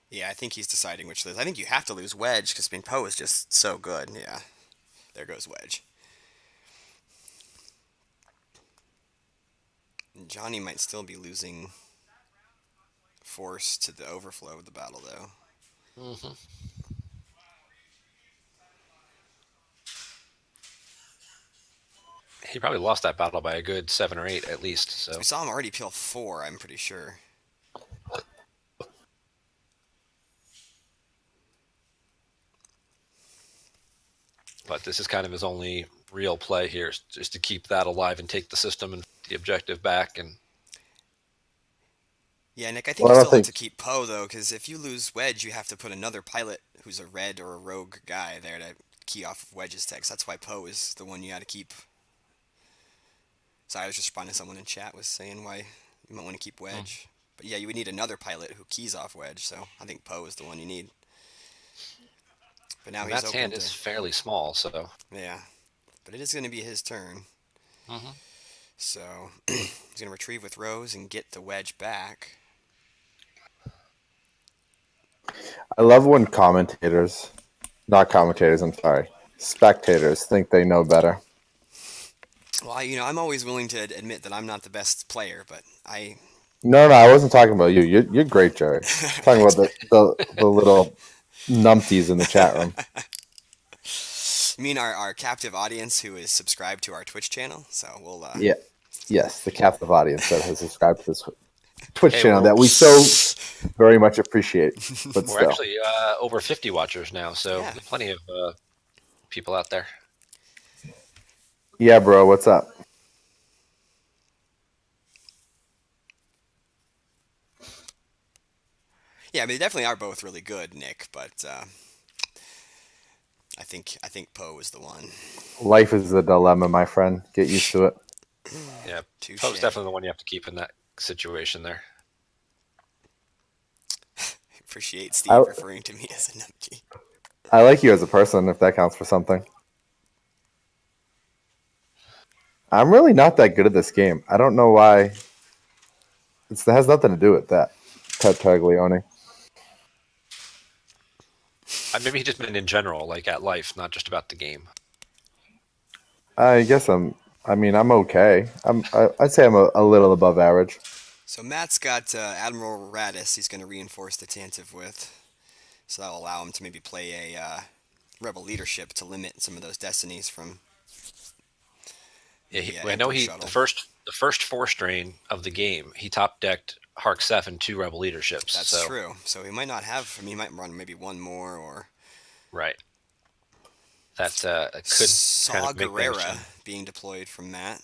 S1: Yeah, I think he's deciding which lose. I think you have to lose Wedge because Poe is just so good. Yeah, there goes Wedge. Johnny might still be losing force to the overflow of the battle, though.
S3: Mm-hmm. He probably lost that battle by a good 7 or 8 at least. So
S1: We saw him already peel 4, I'm pretty sure.
S3: but this is kind of his only real play here, just to keep that alive and take the system and the objective back. And
S1: Yeah, Nick, I think
S5: Well, I
S1: you
S5: don't
S1: still have
S5: think-
S1: to keep Poe, though, because if you lose Wedge, you have to put another pilot who's a red or a rogue guy there to key off of Wedge's text. That's why Poe is the one you got to keep. So I was just responding to someone in chat was saying why you might want to keep Wedge. But yeah, you would need another pilot who keys off Wedge, so I think Poe is the one you need. But now he's
S3: Matt's
S1: open
S3: hand
S1: to...
S3: is fairly small, so
S1: Yeah, but it is going to be his turn.
S3: Mhm.
S1: So he's going to retrieve with Rose and get the Wedge back.
S5: I love when not commentators, I'm sorry, spectators think they know better.
S1: Well, I'm always willing to admit that I'm not the best player, but I...
S5: No, I wasn't talking about you. You're great, Jerry. I'm talking about the little numpties in the chat room.
S1: You mean our captive audience who is subscribed to our Twitch channel? So we'll
S5: Yeah. Yes, the captive audience that has subscribed to this Twitch
S3: Hey,
S5: channel that we so very much appreciate. But
S3: we're
S5: still,
S3: actually over 50 watchers now, so
S1: Yeah.
S3: plenty of people out there.
S5: yeah, bro, what's up?
S1: Yeah, I mean, they definitely are both really good, Nick. But I think Poe is the one.
S5: Life is a dilemma, my friend. Get used to it.
S3: Yeah,
S1: Touche.
S3: Poe's definitely the one you have to keep in that situation there.
S1: Appreciate
S5: I,
S1: Steve referring to me as a numpty.
S5: I like you as a person, if that counts for something. I'm really not that good at this game. I don't know why. It has nothing to do with that. Taglione.
S3: Maybe he just meant in general, like at life, not just about the game.
S5: I guess I mean, I'm okay. I'd say I'm a little above average.
S1: So Matt's got Admiral Radis. He's going to reinforce the Tantive with, so that'll allow him to maybe play a rebel leadership to limit some of those destinies from
S3: Yeah,
S1: the
S3: I know
S1: Emperor
S3: he
S1: shuttle.
S3: the first four strain of the game, he top decked Hark 7 2 rebel leaderships.
S1: That's
S3: so,
S1: true. So he might not have. I mean, he might run maybe one more or
S3: Right. That could kind
S1: Saw
S3: of make things
S1: Gerrera
S3: change.
S1: being deployed from Matt.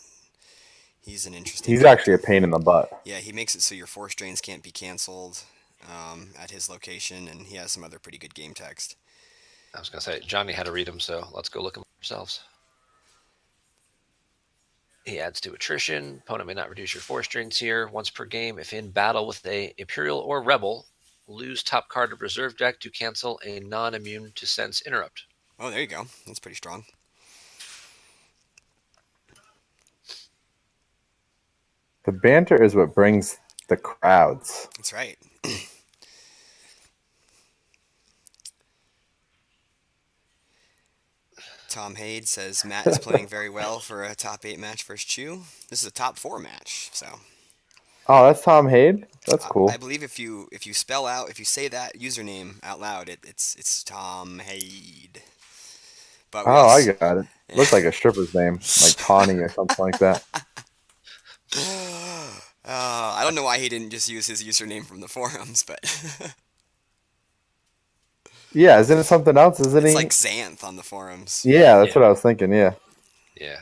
S1: He's an interesting
S5: He's
S1: character.
S5: actually a pain in the butt.
S1: Yeah, he makes it so your force drains can't be canceled at his location, and he has some other pretty good game text.
S3: I was going to say, Johnny had to read them, so let's go look them ourselves. He adds to attrition. Opponent may not reduce your force drains here once per game. If in battle with a Imperial or Rebel, lose top card of reserve deck to cancel a non-immune to sense interrupt.
S1: Oh, there you go. That's pretty strong.
S5: The banter is what brings the crowds.
S1: That's right. Tom Hade says Matt is playing very well for a top 8 match versus Chew. This is a top 4 match, so
S5: Oh, that's Tom Hade. That's cool.
S1: I believe if you spell out, if you say that username out loud, it's Tom Hade. But we
S5: Oh, I
S1: also,
S5: got it. Looks like a stripper's name, like Tawny or something like that.
S1: I don't know why he didn't just use his username from the forums, but
S5: Yeah, isn't it something else? Isn't
S1: it's
S5: he?
S1: like Xanth on the forums.
S5: Yeah, that's
S3: Yeah.
S5: what I was thinking. Yeah.
S3: Yeah.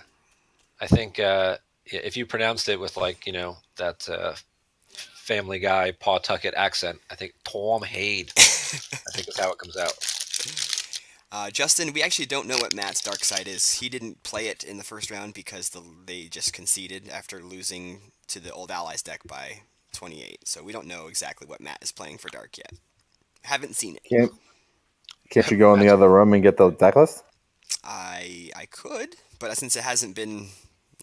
S3: I think if you pronounced it with, like, that Family Guy, Paw Tucket accent, I think Tom Hade, I think is how it comes out.
S1: Justin, we actually don't know what Matt's dark side is. He didn't play it in the first round because they just conceded after losing to the Old Allies deck by 28. So we don't know exactly what Matt is playing for dark yet. Haven't seen it.
S5: Can't you go in the other room and get the deck list?
S1: I could, but since it hasn't been,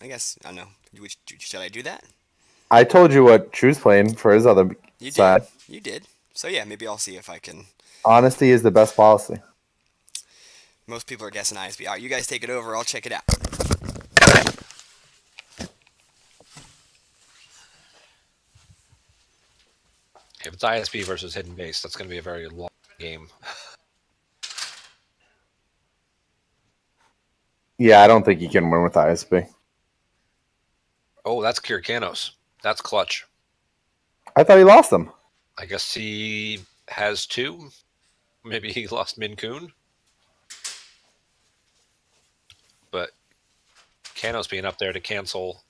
S1: I guess I don't know. Should I do that?
S5: I told you what Drew's playing for his other
S1: You
S5: side.
S1: did. You did. So yeah, maybe I'll see if I can.
S5: Honesty is the best policy.
S1: Most people are guessing ISB. All right, you guys take it over. I'll check it out.
S3: If it's ISB versus Hidden Base, that's going to be a very long game.
S5: Yeah, I don't think he can win with ISB.
S3: Oh, that's Kirkanos. That's clutch.
S5: I thought he lost them.
S3: I guess he has 2. Maybe he lost Min Kun. But Kanos being up there to cancel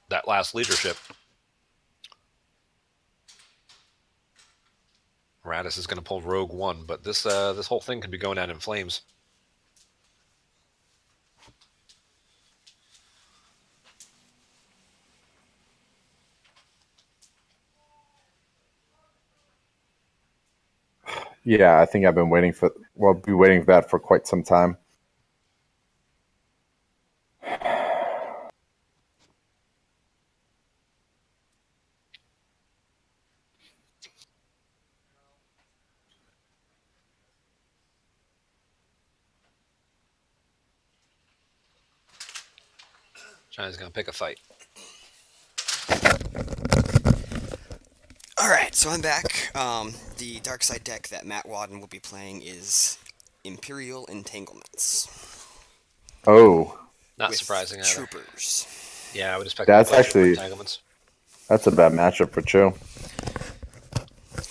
S3: that last leadership. Radis is going to pull Rogue 1, but this whole thing could be going out in flames.
S5: Yeah, I think I've been waiting for. Well, be waiting for that for quite some time.
S3: China's going to pick a fight.
S1: All right, so I'm back. The dark side deck that Matt Wadden will be playing is Imperial Entanglements.
S5: Oh,
S3: Not
S1: with
S3: surprising either.
S1: troopers.
S3: Yeah, I would expect
S5: That's
S3: them to play
S5: actually-
S3: entanglements.
S5: that's a bad matchup for Chu.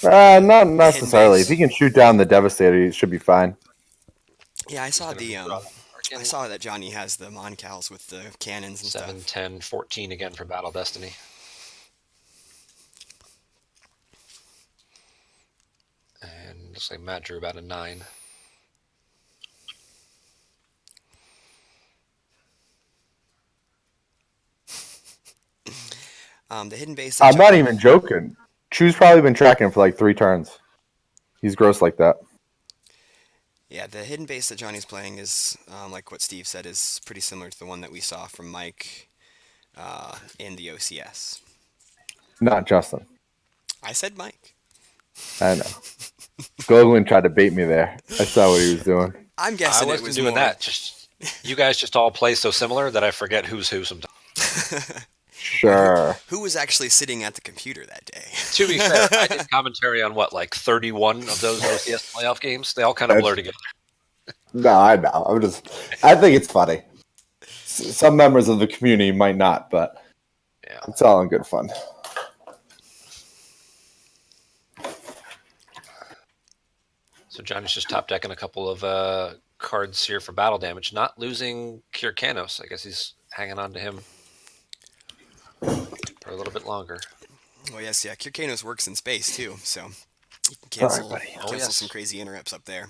S5: Not necessarily. If
S1: base.
S5: he can shoot down the Devastator, he should be fine.
S1: Yeah, I saw
S3: Gonna
S1: the
S3: draw that
S1: I saw that Johnny has the Moncals with the cannons and
S3: 7,
S1: stuff.
S3: 10, 14 again for Battle Destiny. And looks like Matt drew about a 9.
S1: The hidden base.
S5: I'm not even joking. Chu's probably been tracking for like 3 turns. He's gross like that.
S1: Yeah, the hidden base that Johnny's playing is, like what Steve said, is pretty similar to the one that we saw from Mike in the OCS.
S5: Not Justin.
S1: I said Mike.
S5: I know. Goglin tried to bait me there. I saw what he was doing.
S1: I'm
S3: I
S1: guessing it
S3: wasn't
S1: was
S3: doing
S1: more.
S3: that. Just you guys just all play so similar that I forget who's who sometimes.
S5: Sure.
S1: Who was actually sitting at the computer that day?
S3: To be fair, I did commentary on what, like 31 of those OCS playoff games. They all kind of blur together.
S5: No, I know. I think it's funny. Some members of the community might not, but
S3: Yeah.
S5: it's all in good fun.
S3: So Johnny's just top decking a couple of cards here for battle damage, not losing Kirkanos. I guess he's hanging on to him for a little bit longer.
S1: Well, yes, yeah. Kirkanos works in space too, so you can cancel,
S5: Sorry, buddy.
S1: cancel
S3: yes.
S1: some crazy interrupts up there.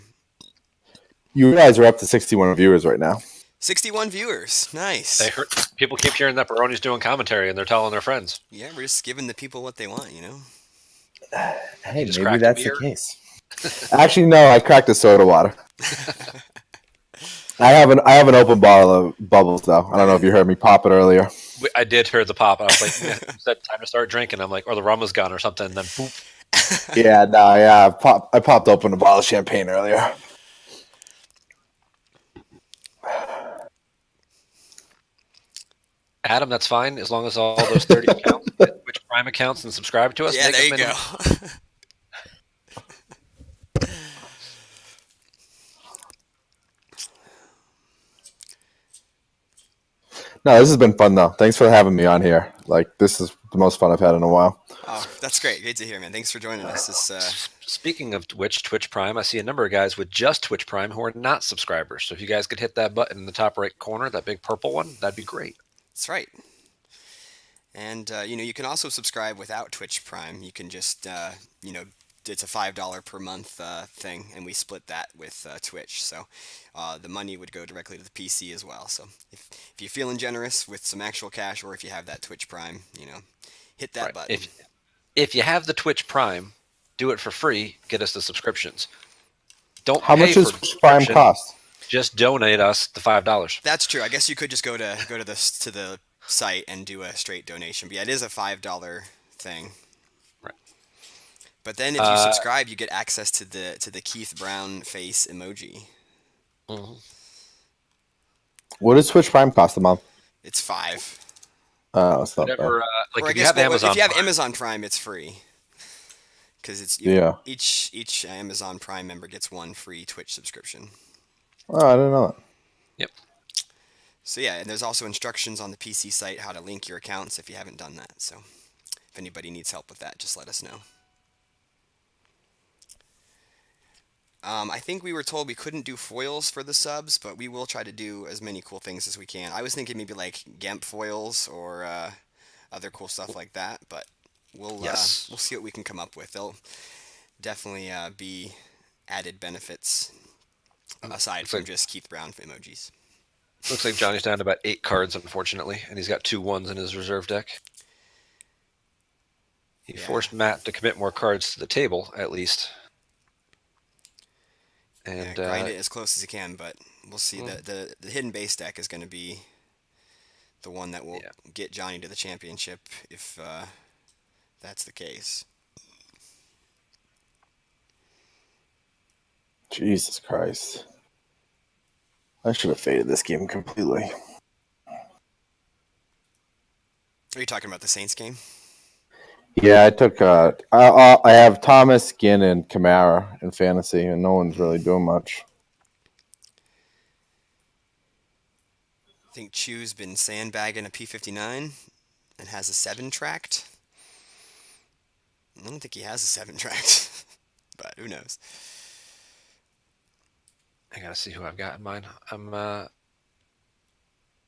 S5: You guys are up to 61 viewers right now.
S1: 61 viewers. Nice.
S3: They heard, people keep hearing that Baroni's doing commentary, and they're telling their friends.
S1: Yeah, we're just giving the people what they want, you know?
S5: Hey,
S3: just
S5: maybe
S3: cracked a
S5: that's
S3: beer?
S5: the case. Actually, no. I cracked a soda water. I have an open bottle of bubbles though. I don't know if you heard me pop it earlier.
S3: I did hear the pop, and I was like, yeah, you said time to start drinking. I'm like, or the rum was gone or something, and then boop.
S5: Yeah, no, yeah. I popped open a bottle of champagne earlier.
S3: Adam, that's fine, as long as all those 30 accounts, which Prime accounts, and subscribe to us.
S1: Yeah,
S3: make
S1: there
S3: a
S1: you
S3: minimum.
S1: go.
S5: No, this has been fun though. Thanks for having me on here. Like, this is the most fun I've had in a while.
S1: Oh, that's great. Great to hear, man. Thanks for joining us.
S3: Speaking of which, Twitch Prime, I see a number of guys with just Twitch Prime who are not subscribers. So if you guys could hit that button in the top right corner, that big purple one, that'd be great.
S1: That's right. And, you can also subscribe without Twitch Prime. You can just, it's a $5 per month thing, and we split that with Twitch. So the money would go directly to the PC as well. So if you're feeling generous with some actual cash, or if you have that Twitch Prime, hit that
S3: Right.
S1: button.
S3: If you have the Twitch Prime, do it for free. Get us the subscriptions. Don't
S5: How
S3: pay
S5: much does
S3: for
S5: Prime
S3: subscription,
S5: cost?
S3: Just donate us the $5.
S1: That's true. I guess you could just go to the site and do a straight donation. But yeah, it is a $5 thing.
S3: Right.
S1: But then if you subscribe, you get access to the Keith Brown face emoji.
S3: Mm-hmm.
S5: What does Twitch Prime cost a month?
S1: It's $5.
S5: Oh, it's not
S3: Whatever,
S5: bad.
S3: like
S1: Or I
S3: if you
S1: guess
S3: have Amazon
S1: if you have
S3: Prime,
S1: Amazon Prime, it's free. Because it's
S5: Yeah.
S1: each Amazon Prime member gets one free Twitch subscription.
S5: Oh, I didn't know that.
S3: Yep.
S1: So yeah, and there's also instructions on the PC site how to link your accounts if you haven't done that. So if anybody needs help with that, just let us know. I think we were told we couldn't do foils for the subs, but we will try to do as many cool things as we can. I was thinking maybe like GEMP foils or other cool stuff like that, but we'll see what we can come up with. There'll definitely be added benefits aside from just Keith Brown emojis.
S3: looks like Johnny's down to about 8 cards, unfortunately, and he's got 2 1s in his reserve deck. He forced Matt to commit more cards to the table, at least. And
S1: Grind it as close as you can, but we'll see. The hidden base deck is going to be the one that will get Johnny to the championship if that's the case.
S5: Jesus Christ. I should have faded this game completely.
S1: Are you talking about the Saints game?
S5: Yeah, I took. I have Thomas, Ginn, and Kamara in fantasy, and no one's really doing much.
S1: think Chew's been sandbagging a P59 and has a 7 tracked. I don't think he has a 7 tracked, but who knows?
S3: I gotta see who I've got in mind. I'm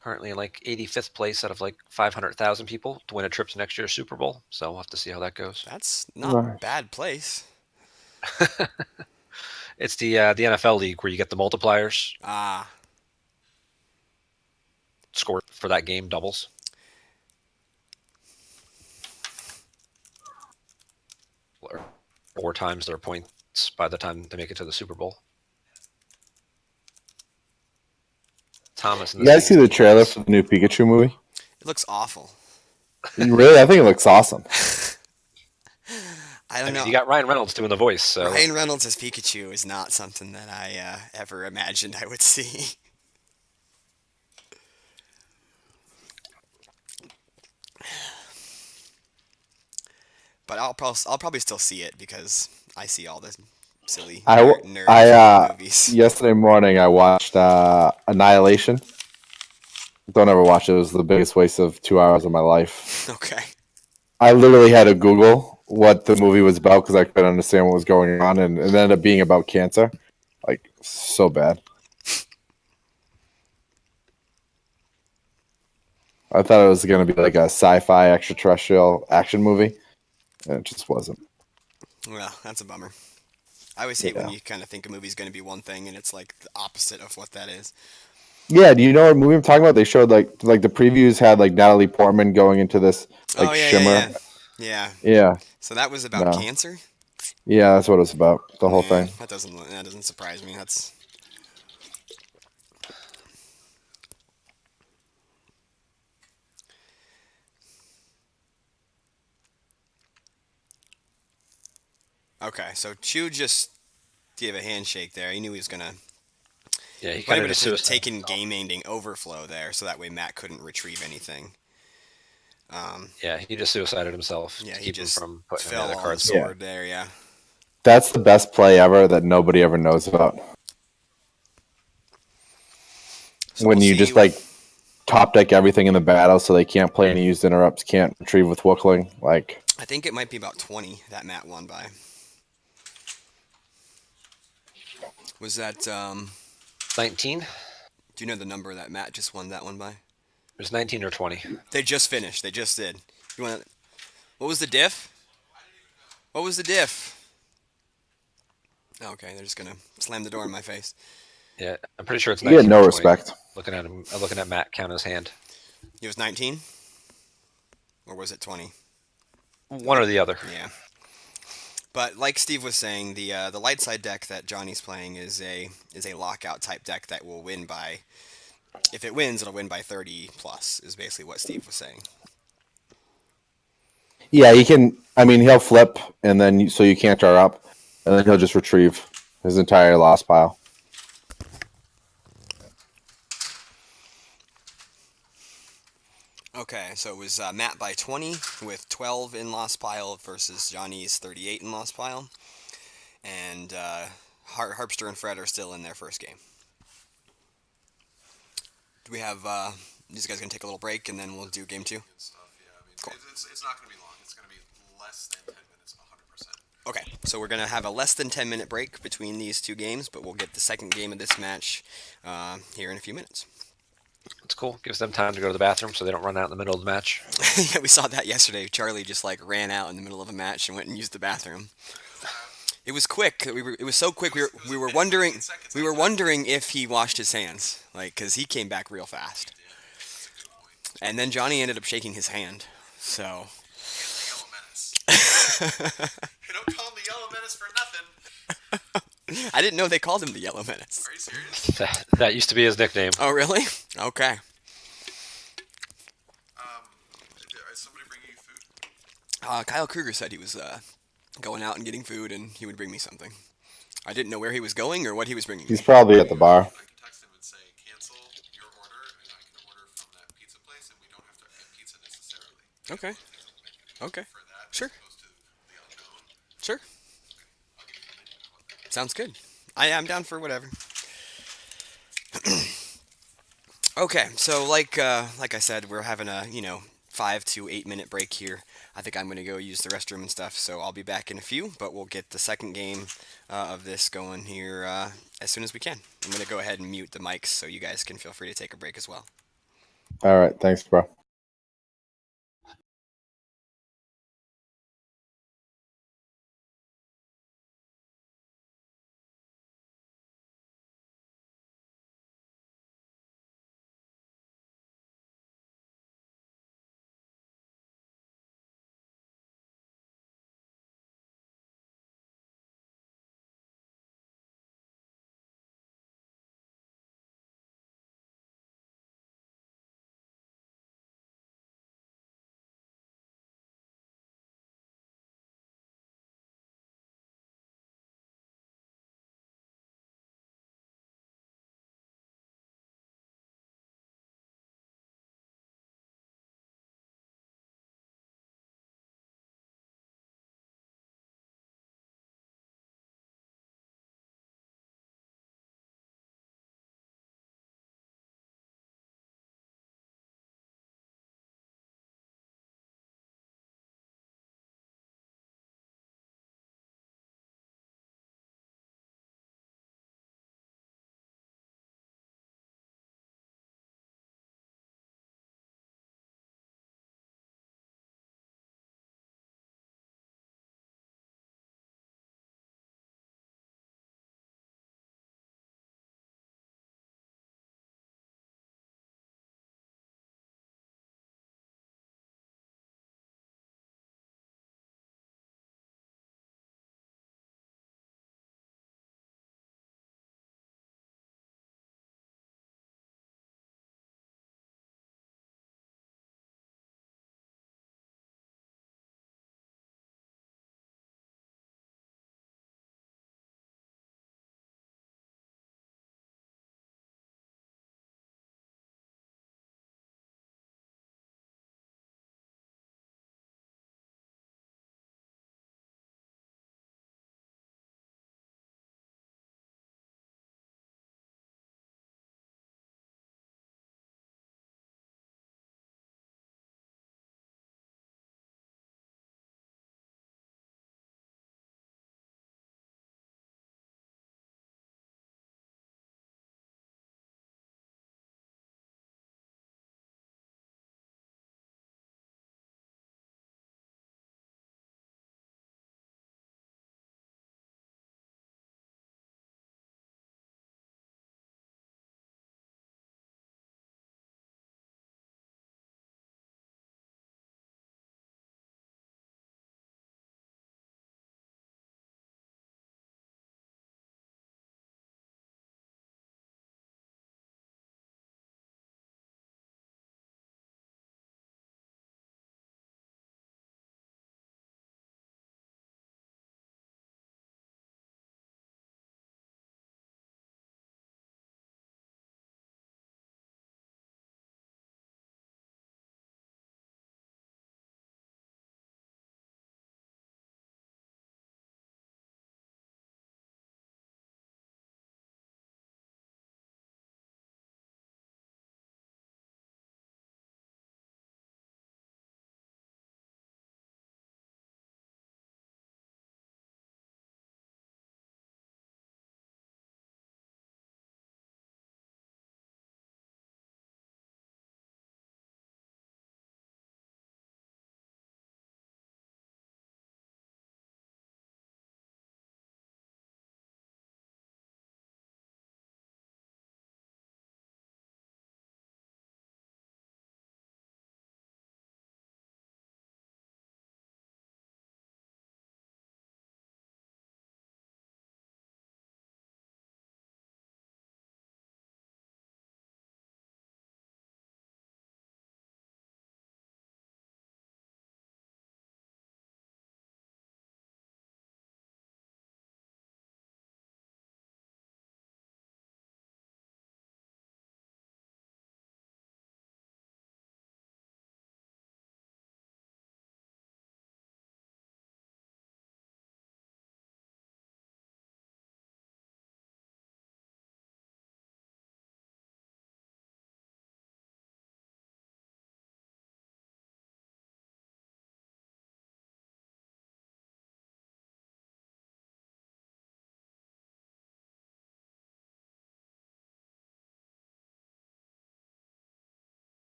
S3: currently in like 85th place out of like 500,000 people to win a trip to next year's Super Bowl. So we'll have to see how that goes.
S1: That's not
S5: Nice.
S1: bad place.
S3: It's the NFL league where you get the multipliers.
S1: Ah,
S3: Score for that game doubles. Or 4 times their points by the time they make it to the Super Bowl. Thomas and
S5: You guys see the trailer
S3: Seahawks.
S5: for the new Pikachu movie?
S1: it looks awful.
S5: Really? I think it looks awesome.
S1: I
S3: I
S1: don't
S3: mean,
S1: know.
S3: you got Ryan Reynolds doing the voice, so
S1: Ryan Reynolds as Pikachu is not something that I ever imagined I would see. But I'll probably still see it because I see all the silly nerd movies.
S5: Yesterday morning I watched Annihilation. Don't ever watch it. It was the biggest waste of 2 hours of my life.
S1: Okay.
S5: I literally had to Google what the movie was about because I couldn't understand what was going on, and it ended up being about cancer. Like, so bad. I thought it was going to be like a sci-fi extraterrestrial action movie, and it just wasn't.
S1: Well, that's a bummer. I always hate when
S5: Yeah.
S1: you kind of think a movie's going to be one thing and it's like the opposite of what that is.
S5: Yeah, do you know what movie I'm talking about? They showed like the previews had like Natalie Portman going into this like
S1: Oh yeah,
S5: shimmer.
S1: yeah, yeah.
S5: Yeah,
S1: So that was about
S5: No.
S1: cancer.
S5: yeah, that's what it was about. The whole
S1: Yeah,
S5: thing.
S1: that doesn't surprise me. That's okay. So Chew just gave a handshake there. He knew he was gonna.
S3: yeah, he
S1: Might
S3: kind
S1: have
S3: of just
S1: been
S3: suicide.
S1: taken game ending overflow there, so that way Matt couldn't retrieve anything.
S3: Yeah, he just suicided himself
S1: Yeah,
S3: to
S1: he
S3: keep him
S1: just
S3: from putting him
S1: fell
S3: in the
S1: on the
S3: cards.
S5: Yeah.
S1: sword there. Yeah.
S5: That's the best play ever that nobody ever knows about.
S1: So
S5: When
S1: we'll
S5: you
S1: see.
S5: just like top deck everything in the battle so they can't play any used interrupts, can't retrieve with Wookling. Like,
S1: I think it might be about 20 that Matt won by. Was that
S3: 19?
S1: do you know the number that Matt just won that one by?
S3: It was 19 or 20.
S1: They just finished. They just did. You want What was the diff? What was the diff? Okay, they're just going to slam the door in my face.
S3: Yeah, I'm pretty sure it's
S5: you
S3: 19
S5: get no
S3: or 20.
S5: respect.
S3: Looking at Matt count his hand.
S1: It was 19? Or was it 20?
S3: One or the other.
S1: Yeah. But like Steve was saying, the light side deck that Johnny's playing is a lockout type deck that will win by, if it wins, it'll win by 30 plus. Is basically what Steve was saying.
S5: Yeah, he can. I mean, he'll flip, and then so you can't draw up, and then he'll just retrieve his entire lost pile.
S1: Okay, so it was Matt by 20 with 12 in lost pile versus Johnny's 38 in lost pile, and Harpster and Fred are still in their first game. Do we have? These guys gonna take a little break and then we'll do game 2.
S2: And stuff. Yeah, I mean, it's not going to be long. It's going to be less than 10 minutes, 100%.
S1: Okay, so we're gonna have a less than 10-minute break between these two games, but we'll get the second game of this match here in a few minutes.
S3: It's cool. Gives them time to go to the bathroom so they don't run out in the middle of the match.
S1: Yeah, we saw that yesterday. Charlie just like ran out in the middle of a match and went and used the bathroom. It was quick. It was so quick. We were wondering if he washed his hands, like, because he came back real fast. And then Johnny ended up shaking his hand. So.
S2: Yellow Menace. You don't call him the Yellow Menace for nothing.
S1: I didn't know they called him the Yellow Menace.
S2: Are you serious?
S3: That used to be his nickname.
S1: Oh, really? Okay.
S2: Is somebody bringing you food?
S1: Kyle Kruger said he was going out and getting food, and he would bring me something. I didn't know where he was going or what he was bringing me.
S5: He's probably at the bar.
S2: I can text him and say, cancel your order, and I can order from that pizza place, and we don't have to get pizza necessarily.
S1: Okay. Okay.
S2: For that,
S1: Sure.
S2: as opposed to the unknown.
S1: Sure.
S2: I'll give you the menu. How about that?
S1: Sounds good. I'm down for whatever. Okay, so like I said, we're having a 5 to 8 minute break here. I think I'm gonna go use the restroom and stuff, so I'll be back in a few. But we'll get the second game of this going here as soon as we can. I'm gonna go ahead and mute the mics so you guys can feel free to take a break as well.
S5: All right, thanks, bro.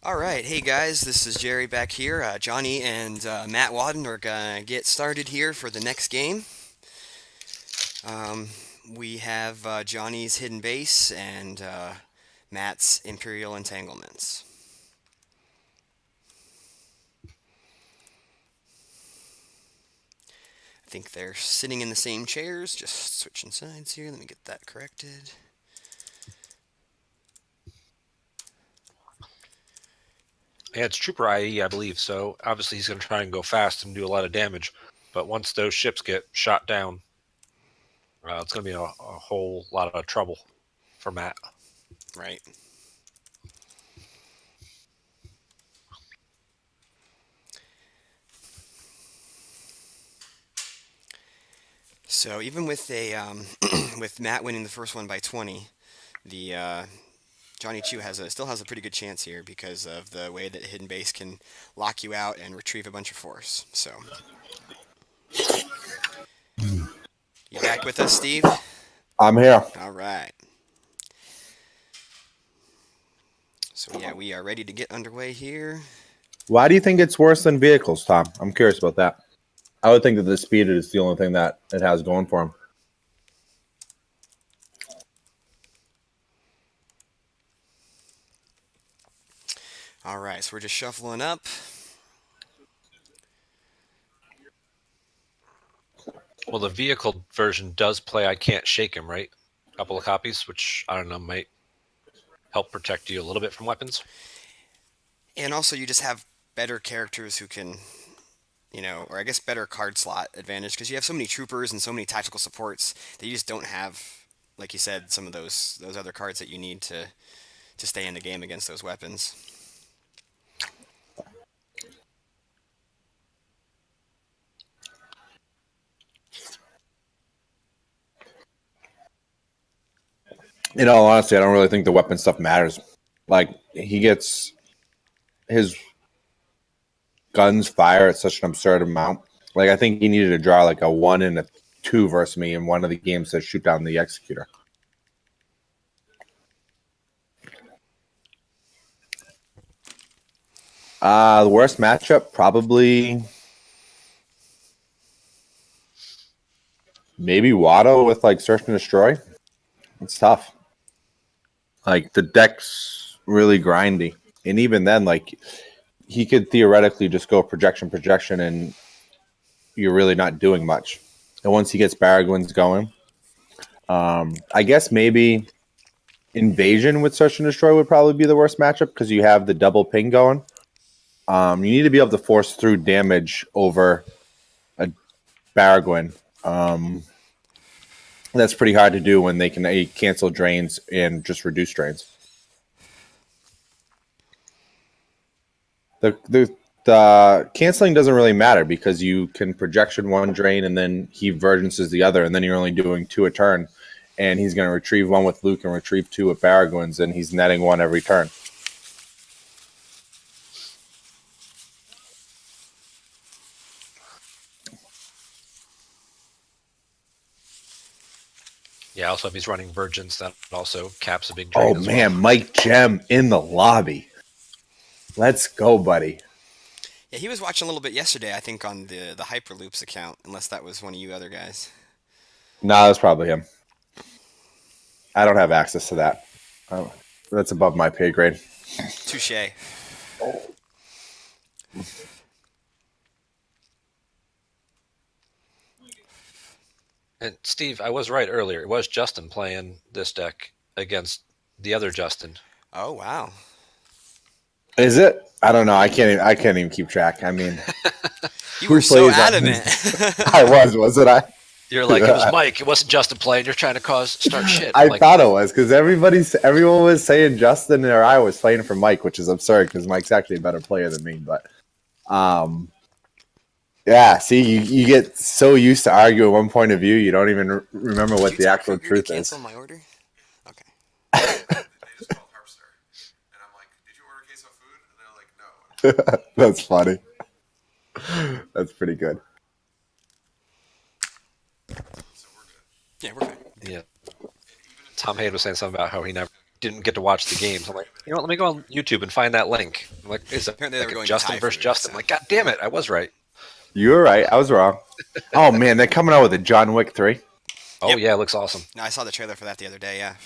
S1: All right, hey guys, this is Jerry back here. Johnny and Matt Wadden are gonna get started here for the next game. Um, we have Johnny's Hidden Base and Matt's Imperial Entanglements. I think they're sitting in the same chairs, just switching sides here. Let me get that corrected.
S3: Yeah, it's Trooper IE, I believe. So obviously he's going to try and go fast and do a lot of damage. But once those ships get shot down, it's going to be a whole lot of trouble for Matt.
S1: Right. So even with a with Matt winning the first one by 20, the Johnny Chu still has a pretty good chance here because of the way that Hidden Base can lock you out and retrieve a bunch of force. So, you back with us, Steve?
S5: I'm here.
S1: All right. So yeah, we are ready to get underway here.
S5: Why do you think it's worse than vehicles, Tom? I'm curious about that. I would think that the speed is the only thing that it has going for him.
S1: All right, so we're just shuffling up.
S3: Well, the vehicle version does play I Can't Shake Him, right? A couple of copies, which I don't know, might help protect you a little bit from weapons.
S1: And also, you just have better characters who can, or I guess better card slot advantage because you have so many troopers and so many tactical supports that you just don't have, like you said, some of those other cards that you need to stay in the game against those weapons.
S5: In all honesty, I don't really think the weapon stuff matters. Like, he gets his guns fire at such an absurd amount. Like, I think he needed to draw like a 1 and a 2 versus me in one of the games to shoot down the executor. The worst matchup, probably maybe Watto with like Search and Destroy. It's tough. Like, the deck's really grindy. And even then, like, he could theoretically just go projection, and you're really not doing much. And once he gets Baragwins going, I guess maybe Invasion with Search and Destroy would probably be the worst matchup because you have the double ping going. You need to be able to force through damage over a Baragwin. That's pretty hard to do when they can cancel drains and just reduce drains. The canceling doesn't really matter because you can projection one drain and then he vergences the other, and then you're only doing 2 a turn, and he's going to retrieve 1 with Luke and retrieve 2 with Baragwins, and he's netting 1 every turn.
S3: Yeah, also if he's running Virgins, that also caps a big
S5: Oh,
S3: drain as
S5: man,
S3: well.
S5: Mike Gem in the lobby. Let's go, buddy.
S1: Yeah, he was watching a little bit yesterday, I think, on the Hyperloops account, unless that was one of you other guys.
S5: Nah, that's probably him. I don't have access to that. That's above my pay grade.
S1: Touche.
S3: And Steve, I was right earlier. It was Justin playing this deck against the other Justin.
S1: Oh, wow.
S5: Is it? I don't know. I can't even keep track. I mean,
S1: You were so
S5: plays on
S1: adamant.
S5: I wasn't I?
S3: You're like, it was Mike. It wasn't Justin playing. You're trying to start shit.
S5: I
S3: Like,
S5: thought it was because everyone was saying Justin or I was playing for Mike, which is absurd because Mike's actually a better player than me. But, yeah. See, you get so used to arguing one point of view, you don't even remember what the actual truth is.
S1: Cancel my order? Okay.
S2: They just called Harpster, and I'm like, "Did you order a case of food?" And they're like, "No."
S5: That's funny. That's pretty good.
S2: So we're good.
S1: Yeah, we're good.
S3: yeah. Tom Hayden was saying something about how he never didn't get to watch the games. I'm like, you know what? Let me go on YouTube and find that link. I'm like, is it
S1: Apparently they
S3: like
S1: were
S3: a
S1: going to
S3: Justin
S1: tie
S3: versus
S1: for it,
S3: Justin?
S1: so.
S3: I'm like, God damn it, I was right.
S5: You were right. I was wrong. Oh man, they're coming out with a John Wick 3.
S3: Oh
S1: Yep.
S3: yeah, it looks awesome.
S1: No, I saw the trailer for that the other day. Yeah.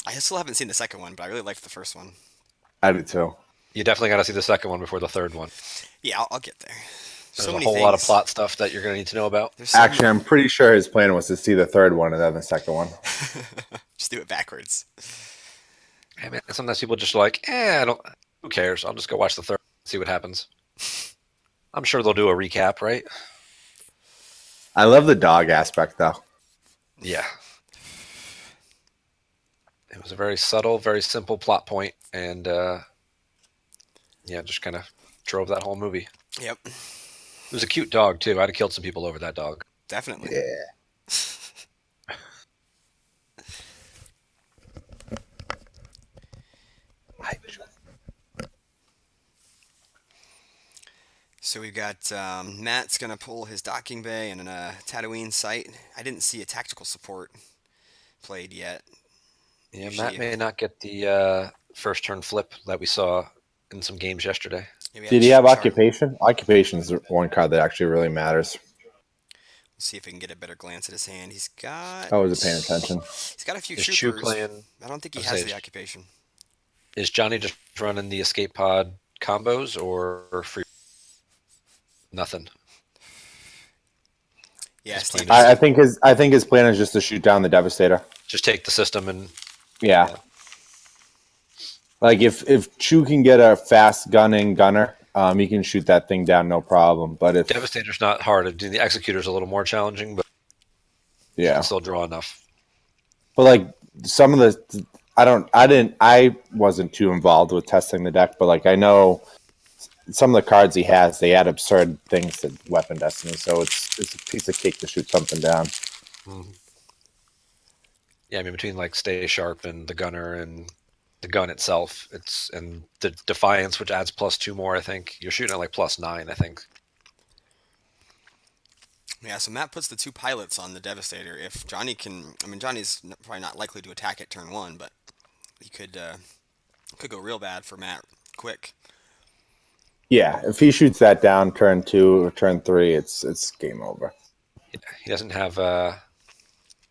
S1: I still haven't seen the second one, but I really liked the first one.
S5: I did too.
S3: You definitely got to see the second one before the third one.
S1: Yeah, I'll get there.
S3: There's
S1: So
S3: a
S1: many
S3: whole
S1: things.
S3: lot of plot stuff that you're going to need to know about.
S1: There's so
S5: Actually, I'm pretty sure his plan was to see the third one and then the second one.
S1: Just do it backwards.
S3: Hey man, sometimes people just are like, I don't. Who cares? I'll just go watch the third, see what happens. I'm sure they'll do a recap, right?
S5: I love the dog aspect though.
S3: Yeah. It was a very subtle, very simple plot point, and just kind of drove that whole movie.
S1: Yep,
S3: It was a cute dog too. I'd have killed some people over that dog.
S1: definitely.
S5: Yeah.
S1: So we've got Matt's gonna pull his docking bay and a Tatooine site. I didn't see a tactical support played yet.
S3: Yeah,
S1: Usually-
S3: Matt may not get the first turn flip that we saw in some games yesterday.
S1: Yeah, we had
S5: Did he have
S1: Char-
S5: occupation? Occupation is the one card that actually really matters.
S1: Let's see if we can get a better glance at his hand. He's got.
S5: I wasn't paying attention.
S1: He's got a few
S3: Is Chew
S1: troopers.
S3: playing?
S1: I don't think he
S3: I'd
S1: has
S3: say
S1: the
S3: it's-
S1: occupation.
S3: Is Johnny just running the escape pod combos or free? Nothing.
S1: Yeah,
S3: He's
S1: Steve.
S3: playing
S5: I think his plan is just to shoot down the Devastator.
S3: Just take the system and
S5: Yeah. Like if Chu can get a fast gunning gunner, he can shoot that thing down no problem. But if
S3: Devastator's not hard. The Executor's a little more challenging, but
S5: yeah,
S3: can still draw enough.
S5: but like some of the I wasn't too involved with testing the deck, but like I know some of the cards he has, they add absurd things to weapon destiny, so it's a piece of cake to shoot something down.
S3: Mhm. Yeah, I mean between like Stay Sharp and the Gunner and the gun itself, and the Defiance, which adds +2 more. I think you're shooting at like +9. I think.
S1: Yeah, so Matt puts the two pilots on the Devastator. If Johnny can, I mean, Johnny's probably not likely to attack at turn one, but he could go real bad for Matt quick.
S5: Yeah, if he shoots that down turn 2 or turn 3, it's game over.
S3: He doesn't have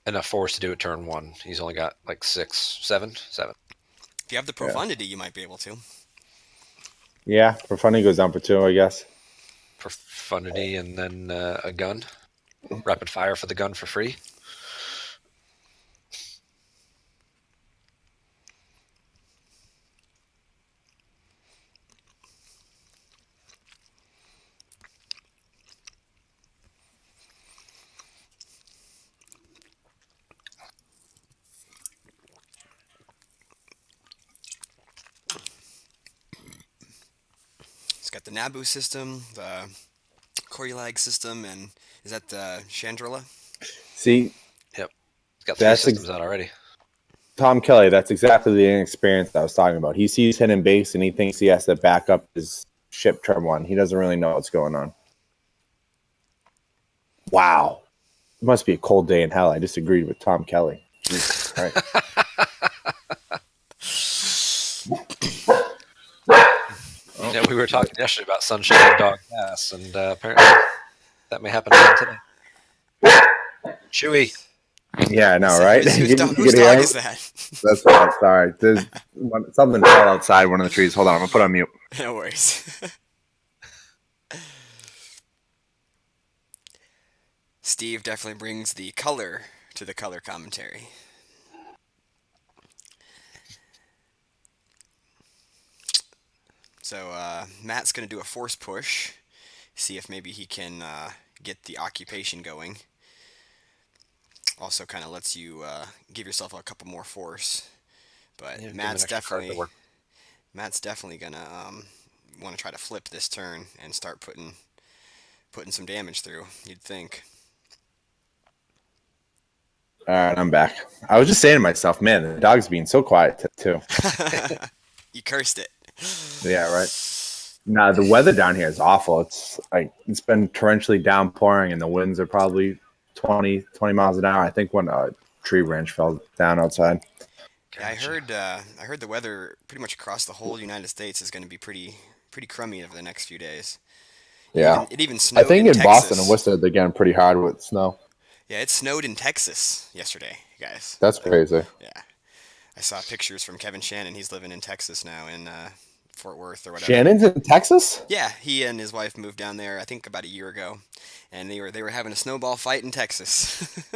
S3: enough force to do it turn 1. He's only got like 7.
S1: If you have the profundity, you might be able to.
S5: Yeah, Profundity goes down for 2, I guess.
S3: Profundity and then a gun. Rapid fire for the gun for free.
S1: It's got the Naboo system, the Coriolag system, and is that the Chandrilla?
S5: See,
S3: Yep. He's got 3
S5: That's
S3: systems out already.
S5: Tom Kelly, that's exactly the inexperience I was talking about. He sees hidden base and he thinks he has to back up his ship turn 1. He doesn't really know what's going on. Wow. It must be a cold day in hell. I disagreed with Tom Kelly. Jesus Christ.
S3: Yeah, we were talking yesterday about sunshine and dog gas, and apparently that may happen again today. Chewy.
S5: Yeah, I know, right?
S1: Whose
S5: You
S1: dog,
S5: can
S1: whose
S5: hear
S1: dog
S5: him?
S1: is that?
S5: That's right. Sorry. There's something fell outside one of the trees. Hold on. I'm going to put on mute.
S1: No worries. Steve definitely brings the color to the color commentary. So Matt's going to do a force push, see if maybe he can get the occupation going. Also kind of lets you give yourself a couple more force. But
S3: Yeah, give him
S1: Matt's
S3: an extra card to work.
S1: definitely going to want to try to flip this turn and start putting some damage through, you'd think.
S5: All right, I'm back. I was just saying to myself, man, the dog's being so quiet too.
S1: You cursed it.
S5: Yeah, right. Nah, the weather down here is awful. It's been torrentially downpouring, and the winds are probably 20 miles an hour. I think when a tree branch fell down outside.
S1: Yeah, I
S3: Gotcha.
S1: heard. I heard the weather pretty much across the whole United States is going to be pretty crummy over the next few days.
S5: Yeah.
S1: It even
S5: I
S1: snowed
S5: think
S1: in
S5: in Boston and
S1: Texas.
S5: Worcester they're getting pretty hard with snow.
S1: Yeah, it snowed in Texas yesterday, guys.
S5: That's crazy.
S1: Yeah, I saw pictures from Kevin Shannon. He's living in Texas now in Fort Worth or whatever.
S5: Shannon's in Texas?
S1: Yeah, he and his wife moved down there. I think about a year ago, and they were having a snowball fight in Texas.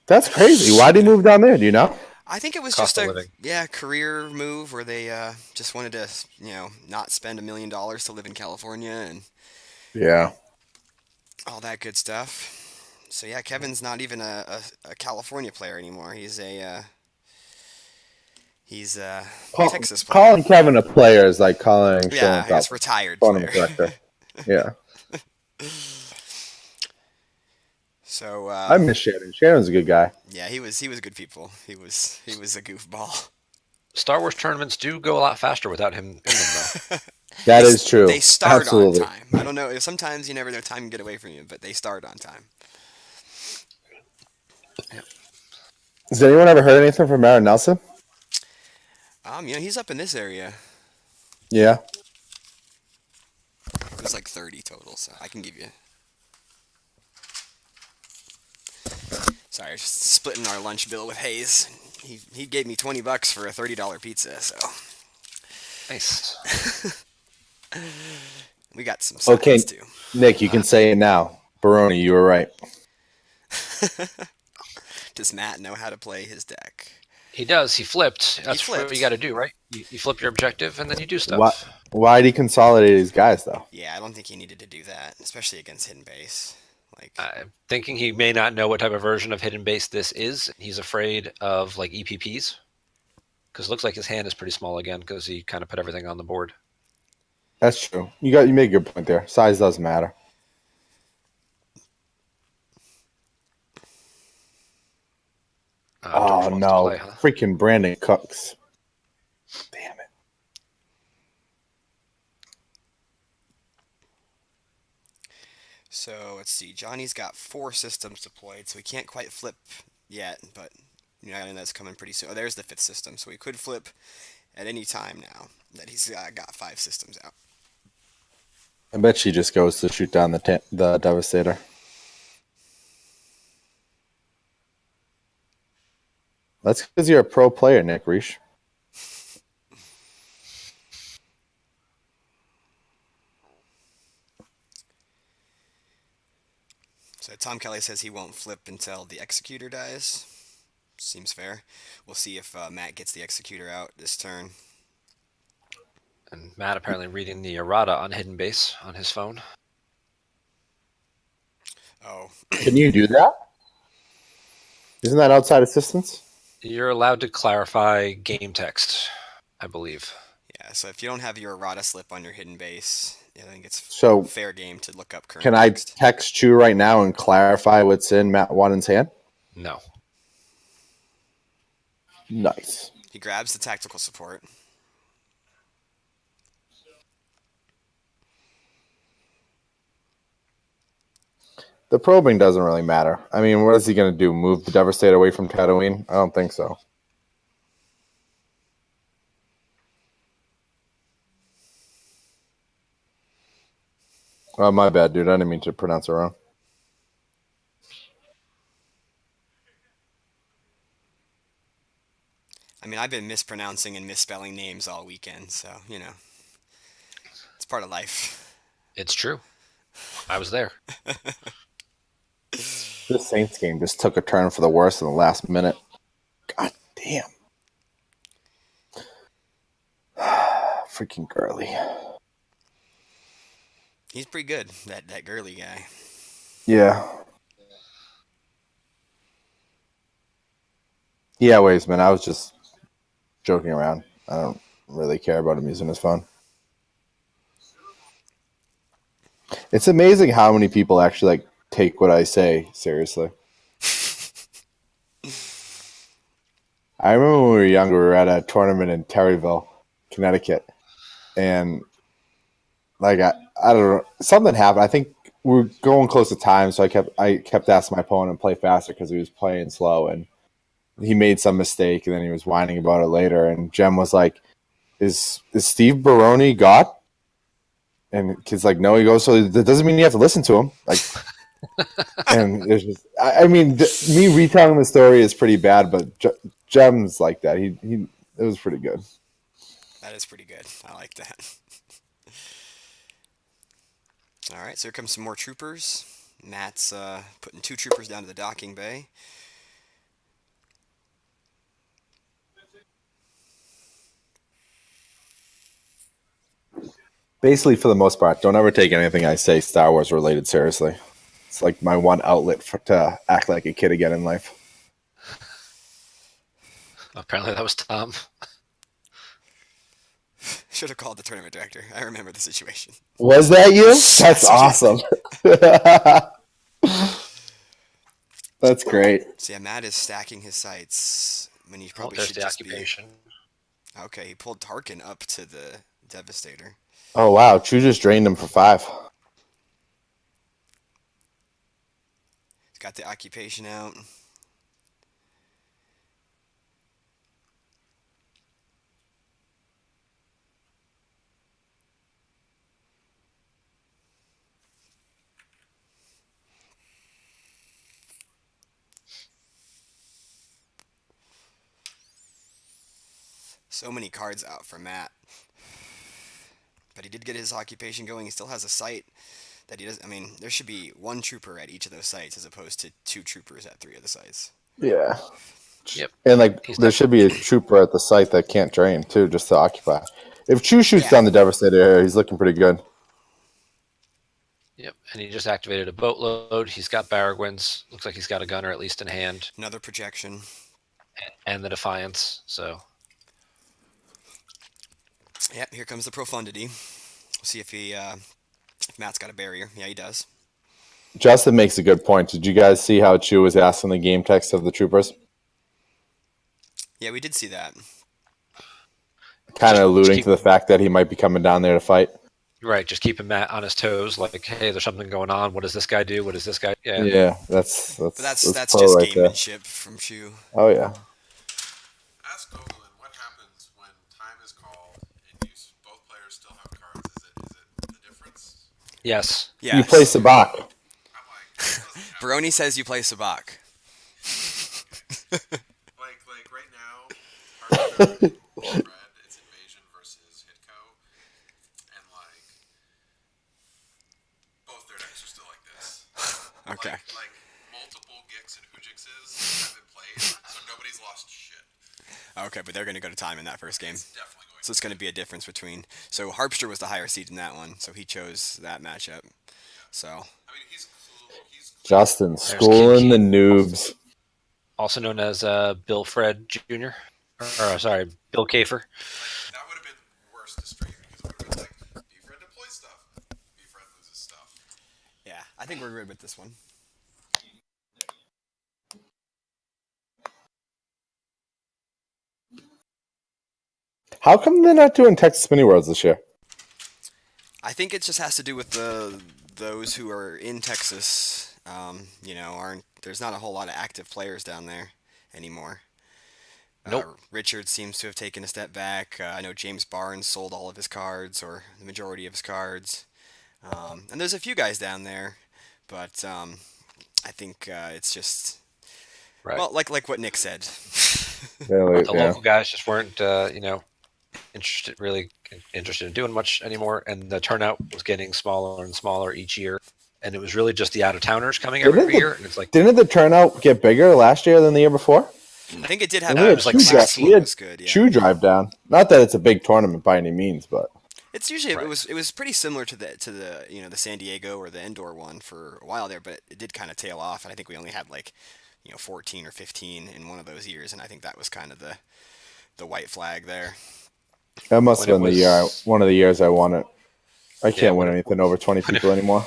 S5: That's crazy. Why'd he move down there? Do you know?
S1: I think it was just
S3: Cost of
S1: a
S3: living.
S1: career move where they just wanted to not spend $1 million to live in California and
S5: Yeah.
S1: all that good stuff. So yeah, Kevin's not even a California player anymore. He's a Texas player.
S5: Calling Kevin a player is like calling
S1: Yeah,
S5: Sean
S1: I guess
S5: Phelps,
S1: retired
S5: tournament
S1: player.
S5: director. Yeah.
S1: So
S5: I miss Shannon. Shannon's a good guy.
S1: yeah, he was good people. He was a goofball.
S3: Star Wars tournaments do go a lot faster without him in them, though.
S5: That
S1: They
S5: is true.
S1: they start on
S5: Absolutely.
S1: time. I don't know. Sometimes you never know time can get away from you, but they start on time.
S5: Has anyone ever heard anything from Aaron Nelson?
S1: He's up in this area.
S5: Yeah.
S1: It was like 30 total, so I can give you. Sorry, just splitting our lunch bill with Hayes. He gave me $20 for a $30 pizza, so
S3: Nice.
S1: we got some
S5: Okay,
S1: sides too.
S5: Nick, you can say it now. Baroni, you were right.
S1: Does Matt know how to play his deck?
S3: He does. He flipped. That's what
S1: flipped.
S3: you got to do, right? You flip your objective and then you do stuff.
S5: Why did he consolidate his guys though?
S1: Yeah, I don't think he needed to do that, especially against hidden base. Like,
S3: I'm thinking he may not know what type of version of hidden base this is. He's afraid of like EPPs because it looks like his hand is pretty small again because he kind of put everything on the board.
S5: That's true. You make a good point there. Size doesn't matter.
S3: George
S5: Oh
S3: wants to
S5: no.
S3: play, huh?
S5: Freaking Brandon Cooks. Damn it.
S1: so let's see. Johnny's got 4 systems deployed, so he can't quite flip yet, but I know that's coming pretty soon. Oh, there's the 5th system, so he could flip at any time now that he's got 5 systems out.
S5: I bet she just goes to shoot down the Devastator. That's because you're a pro player, Nick Reich.
S1: So Tom Kelly says he won't flip until the Executor dies. Seems fair. We'll see if Matt gets the Executor out this turn.
S3: And Matt apparently reading the errata on hidden base on his phone.
S1: Oh,
S5: Can you do that? Isn't that outside assistance?
S3: You're allowed to clarify game text, I believe.
S1: yeah. So if you don't have your errata slip on your hidden base, I think it's
S5: So
S1: fair game to look up current
S5: can I
S1: text.
S5: text you right now and clarify what's in Matt Wadden's hand?
S3: No.
S5: Nice.
S1: He grabs the tactical support.
S5: The probing doesn't really matter. I mean, what is he going to do? Move the Devastator away from Tatooine? I don't think so. Oh, my bad, dude. I didn't mean to pronounce it wrong.
S1: I mean, I've been mispronouncing and misspelling names all weekend, so it's part of life.
S3: It's true. I was there.
S5: This Saints game just took a turn for the worse in the last minute. God damn. Freaking Gurley.
S1: He's pretty good, that Gurley guy.
S5: Yeah. Yeah, ways, man. I was just joking around. I don't really care about him using his phone. It's amazing how many people actually take what I say seriously. I remember when we were younger, we were at a tournament in Terryville, Connecticut, and I don't know, something happened. I think we were going close to time, so I kept asking my opponent to play faster because he was playing slow, and he made some mistake, and then he was whining about it later. And Jem was like, "Is Steve Baroni God?" And kid's like, "No." He goes, "So that doesn't mean you have to listen to him." Like, and it's just, I mean, me retelling the story is pretty bad, but Jem's like that. He it was pretty good.
S1: That is pretty good. I like that. All right, so here comes some more troopers. Matt's putting 2 troopers down to the docking bay.
S5: Basically, for the most part, don't ever take anything I say Star Wars related seriously. It's like my one outlet to act like a kid again in life.
S3: Apparently that was Tom.
S1: Should have called the tournament director. I remember the situation.
S5: Was that you? That's awesome. That's great.
S1: So yeah, Matt is stacking his sights when he probably
S3: There's
S1: should
S3: the
S1: just
S3: occupation.
S1: be. Okay, he pulled Tarkin up to the Devastator.
S5: Oh wow, Chu just drained him for 5.
S1: He's got the occupation out. So many cards out for Matt. But he did get his occupation going. He still has a site that he does. I mean, there should be 1 trooper at each of those sites as opposed to 2 troopers at 3 of the sites.
S5: Yeah.
S3: Yep.
S5: And like
S3: He's
S5: there should be a trooper at the site that can't drain too, just to occupy. If Chu shoots down the Devastator area, he's looking pretty good.
S3: Yep. And he just activated a boatload. He's got Baragwins. Looks like he's got a gunner at least in hand.
S1: Another projection.
S3: And the Defiance. So
S1: Yep, here comes the Profundity. We'll see if if Matt's got a barrier. Yeah, he does.
S5: Justin makes a good point. Did you guys see how Chu was asking the game text of the troopers?
S1: Yeah, we did see that.
S5: Kind of alluding to the fact that he might be coming down there to fight.
S3: right, just keeping Matt on his toes. Like, hey, there's something going on. What does this guy do? What does this guy? Yeah.
S5: Yeah, that's
S1: But that's
S5: pro
S1: just
S5: right there.
S1: gamemanship from Chu.
S5: Oh yeah.
S2: Ask Gogolin what happens when time is called and both players still have cards. Is it the difference?
S3: Yes.
S1: Yeah.
S5: You play Sabak.
S2: I'm like, that doesn't happen.
S1: Baroni says you play Sabak.
S2: like right now, Hearthstone red, it's invasion versus Hitco, and like both their decks are still like this.
S1: Okay.
S2: Like multiple Gix and Hujixes have been played, so nobody's lost shit.
S1: Okay, but they're going to go to time in that first game.
S2: It's definitely going.
S1: So it's going to be a difference between. So Harpster was the higher seed in that one, so he chose that matchup. So.
S2: I mean, he's cool.
S5: Justin, schooling the noobs.
S3: Also known as Bill Fred Jr. Or sorry, Bill Kafer.
S2: That would have been worse to stream because it would have been like, B-Fred deploys stuff, B-Fred loses stuff.
S1: Yeah, I think we're good with this one.
S5: How come they're not doing Texas Mini Worlds this year?
S1: I think it just has to do with those who are in Texas. Aren't there's not a whole lot of active players down there anymore.
S3: Nope.
S1: Richard seems to have taken a step back. I know James Barnes sold all of his cards, or the majority of his cards. And there's a few guys down there, but I think it's just
S3: Right.
S1: well, like what Nick said.
S5: Really,
S3: The
S5: yeah.
S3: local guys just weren't, really interested in doing much anymore, and the turnout was getting smaller and smaller each year. And it was really just the out-of-towners coming every year, and it's like,
S5: Didn't the turnout get bigger last year than the year before?
S1: I think it did have.
S5: We had
S1: It was like
S5: Chu drive-
S1: 16
S5: we had
S1: was good. Yeah.
S5: Chu drive down. Not that it's a big tournament by any means, but
S1: It's usually
S3: Right.
S1: it was pretty similar to the the San Diego or the Endor one for a while there, but it did kind of tail off, and I think we only had 14 or 15 in one of those years, and I think that was kind of the white flag there.
S5: that must have
S3: When
S5: been
S3: it
S5: one of the years I won it. I can't
S3: when
S5: win anything over 20 people anymore.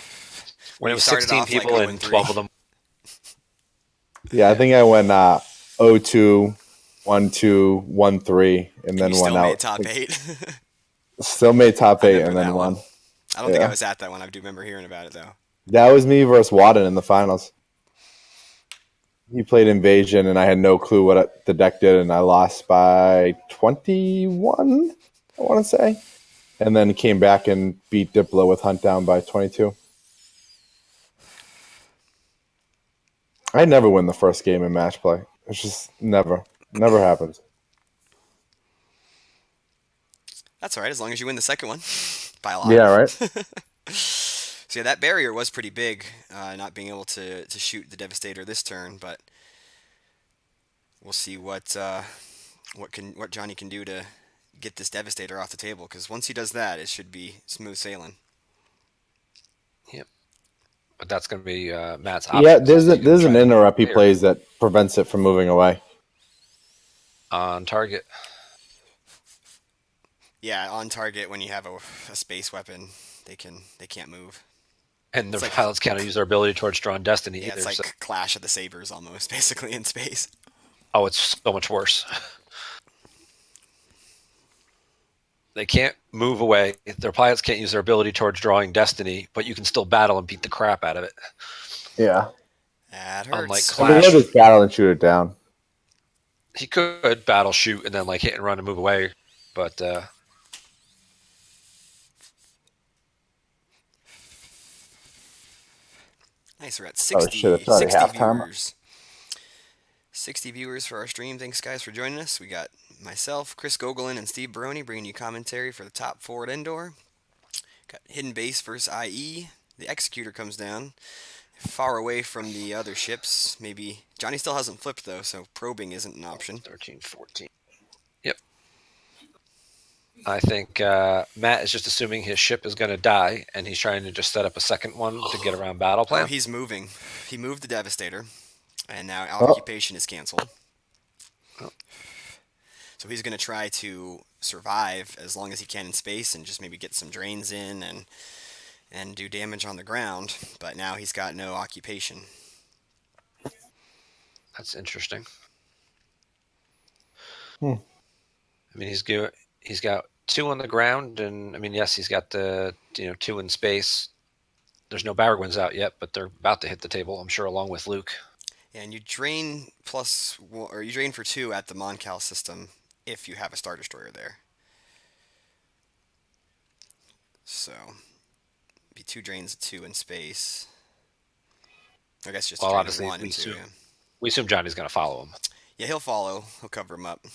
S3: when
S1: You
S3: it was
S1: started
S3: 16
S1: off like
S3: people
S1: 0
S3: and
S1: 3.
S3: 12 of them.
S5: Yeah, I think I went 0-2, 1-2, 1-3, and then
S1: You
S5: won
S1: still
S5: out.
S1: made top 8.
S5: Still made top 8
S1: remember
S5: and then
S1: that
S5: won.
S1: one. I don't think I
S5: Yeah.
S1: was at that one. I do remember hearing about it though.
S5: That was me versus Wadden in the finals. he played Invasion, and I had no clue what the deck did, and I lost by 21, I want to say. And then came back and beat Diplo with Hunt down by 22. I never win the first game in match play. It's just never happens.
S1: That's all right, as long as you win the second one by a lot.
S5: Yeah, right?
S1: So yeah, that barrier was pretty big, not being able to shoot the Devastator this turn, but we'll see what Johnny can do to get this Devastator off the table, because once he does that, it should be smooth sailing.
S3: Yep. But that's going to be Matt's option.
S5: Yeah, there's an interrupt he plays that prevents it from moving away.
S3: On target.
S1: Yeah, on target when you have a space weapon, they can't move.
S3: And the
S1: It's like-
S3: pilots can't use their ability towards Drawn Destiny
S1: Yeah,
S3: either.
S1: it's like
S3: so-
S1: Clash of the Sabers almost, basically in space.
S3: Oh, it's so much worse. They can't move away. Their pilots can't use their ability towards drawing Destiny, but you can still battle and beat the crap out of it.
S5: Yeah.
S1: That
S3: Unlike
S1: hurts.
S3: Clash.
S5: I mean, he had this battle and shoot it down.
S3: He could battle, shoot, and then like hit and run and move away, but
S1: Nice, we're at 60,
S5: shit, it's already
S1: 60
S5: halftime.
S1: viewers. 60 viewers for our stream. Thanks, guys, for joining us. We got myself, Chris Gogolin, and Steve Baroni bringing you commentary for the top four at Endor. Got Hidden Base versus IE. The Executor comes down, far away from the other ships. Maybe Johnny still hasn't flipped, though, so probing isn't an option.
S3: 13, 14. Yep. I think Matt is just assuming his ship is going to die, and he's trying to just set up a second one to get around battle
S1: Oh,
S3: plan.
S1: he's moving. He moved the Devastator, and now
S5: Oh.
S1: Occupation is canceled.
S3: Oh.
S1: So he's going to try to survive as long as he can in space and just maybe get some drains in and do damage on the ground. But now he's got no Occupation.
S3: That's interesting.
S5: Hmm.
S3: I mean, he's got 2 on the ground, and I mean, yes, he's got the 2 in space. There's no Baragwins out yet, but they're about to hit the table, I'm sure, along with Luke.
S1: And you drain you drain for 2 at the Moncal system if you have a Star Destroyer there. So, be 2 drains of 2 in space. I guess just
S3: Well,
S1: a drain of
S3: obviously,
S1: 1
S3: we
S1: and 2.
S3: assume-
S1: Yeah.
S3: We assume Johnny's going to follow him.
S1: Yeah, he'll follow. He'll cover him up.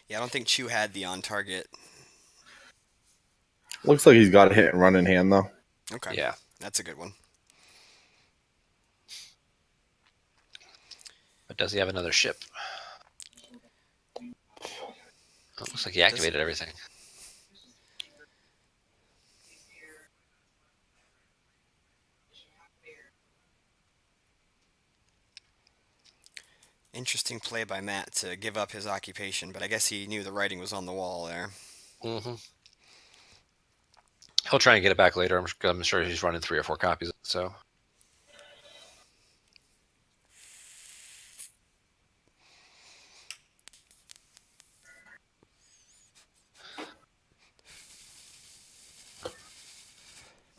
S1: Yeah, I don't think Chu had the on target.
S5: Looks like he's got a hit and run in hand, though.
S1: Okay.
S3: Yeah.
S1: That's a good one.
S3: But does he have another ship? Oh, looks like he activated everything.
S1: Interesting play by Matt to give up his Occupation, but I guess he knew the writing was on the wall there.
S3: Mm-hmm. He'll try and get it back later. I'm sure he's running 3 or 4 copies. So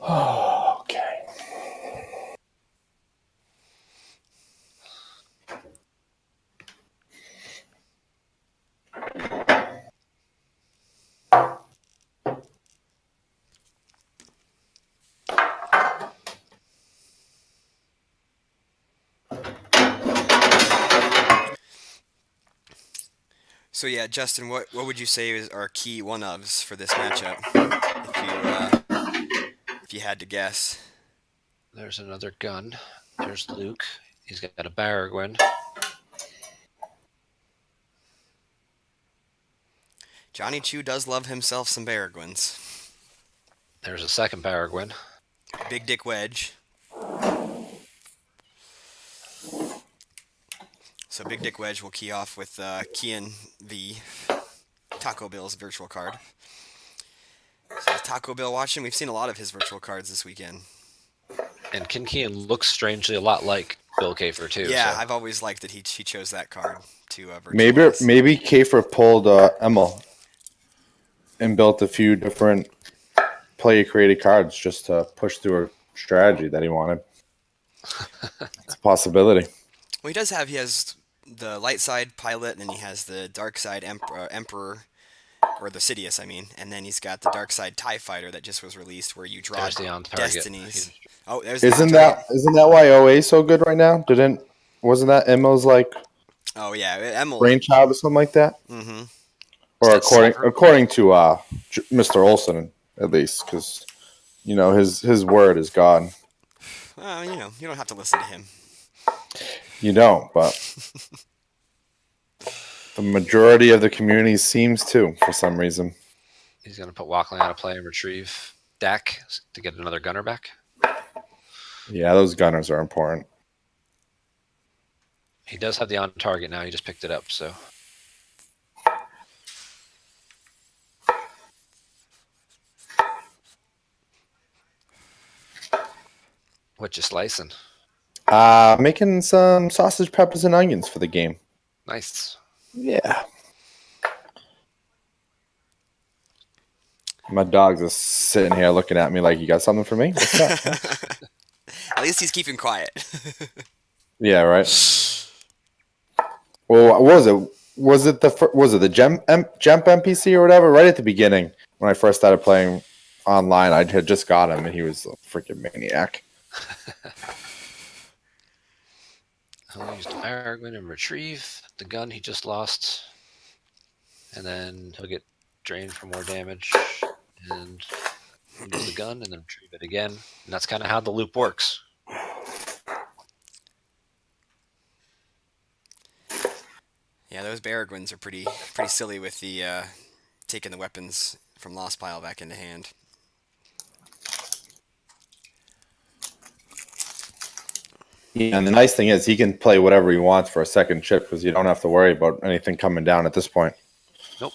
S5: Okay.
S1: So yeah, Justin, what would you say is our key one-ofs for this matchup? If you had to guess.
S3: there's another gun. There's Luke. He's got a Baragwin.
S1: Johnny Chu does love himself some Baragwins.
S3: There's a second Baragwin.
S1: Big Dick Wedge. So Big Dick Wedge will key off with Kian V, Taco Bill's virtual card. So is Taco Bill watching? We've seen a lot of his virtual cards this weekend.
S3: And Kinkian looks strangely a lot like Bill Kafer, too.
S1: Yeah,
S3: so.
S1: I've always liked that he chose that card to virtualize.
S5: Maybe Kafer pulled Emil and built a few different player-created cards just to push through strategy that he wanted. It's a possibility.
S1: Well, he has the light side pilot, and then he has the dark side emperor, or the Sidious, I mean, and then he's got the dark side TIE fighter that just was released, where you draw
S3: There's the on target.
S1: destinies. Oh, there's the on
S5: Isn't
S1: target.
S5: that why OA is so good right now? Wasn't that Emil's like
S1: Oh yeah, Emil.
S5: brainchild or something like that?
S1: Mm-hmm.
S5: Or
S3: Is that Sever?
S5: according to Mr. Olson, at least, because his word is God.
S1: Well, you don't have to listen to him.
S5: You don't, but the majority of the community seems to, for some reason.
S3: He's going to put Walkling out of play and retrieve Dak to get another gunner back.
S5: Yeah, those gunners are important.
S3: He does have the on target now. He just picked it up, so. What you slicing?
S5: Making some sausage, peppers, and onions for the game.
S3: Nice.
S5: Yeah. My dog's just sitting here looking at me like, you got something for me? What's that?
S1: At least he's keeping quiet.
S5: Yeah, right. Well, what was it? Was it the Gemp NPC or whatever? Right at the beginning, when I first started playing online, I had just got him, and he was a freaking maniac.
S3: He'll use the Aragorn and retrieve the gun he just lost, and then he'll get drained for more damage, and use the gun, and then retrieve it again. And that's kind of how the loop works.
S1: Yeah, those Baragwins are pretty silly with the taking the weapons from Lost Pile back into hand.
S5: Yeah, and the nice thing is he can play whatever he wants for a second chip because you don't have to worry about anything coming down at this point.
S3: Nope.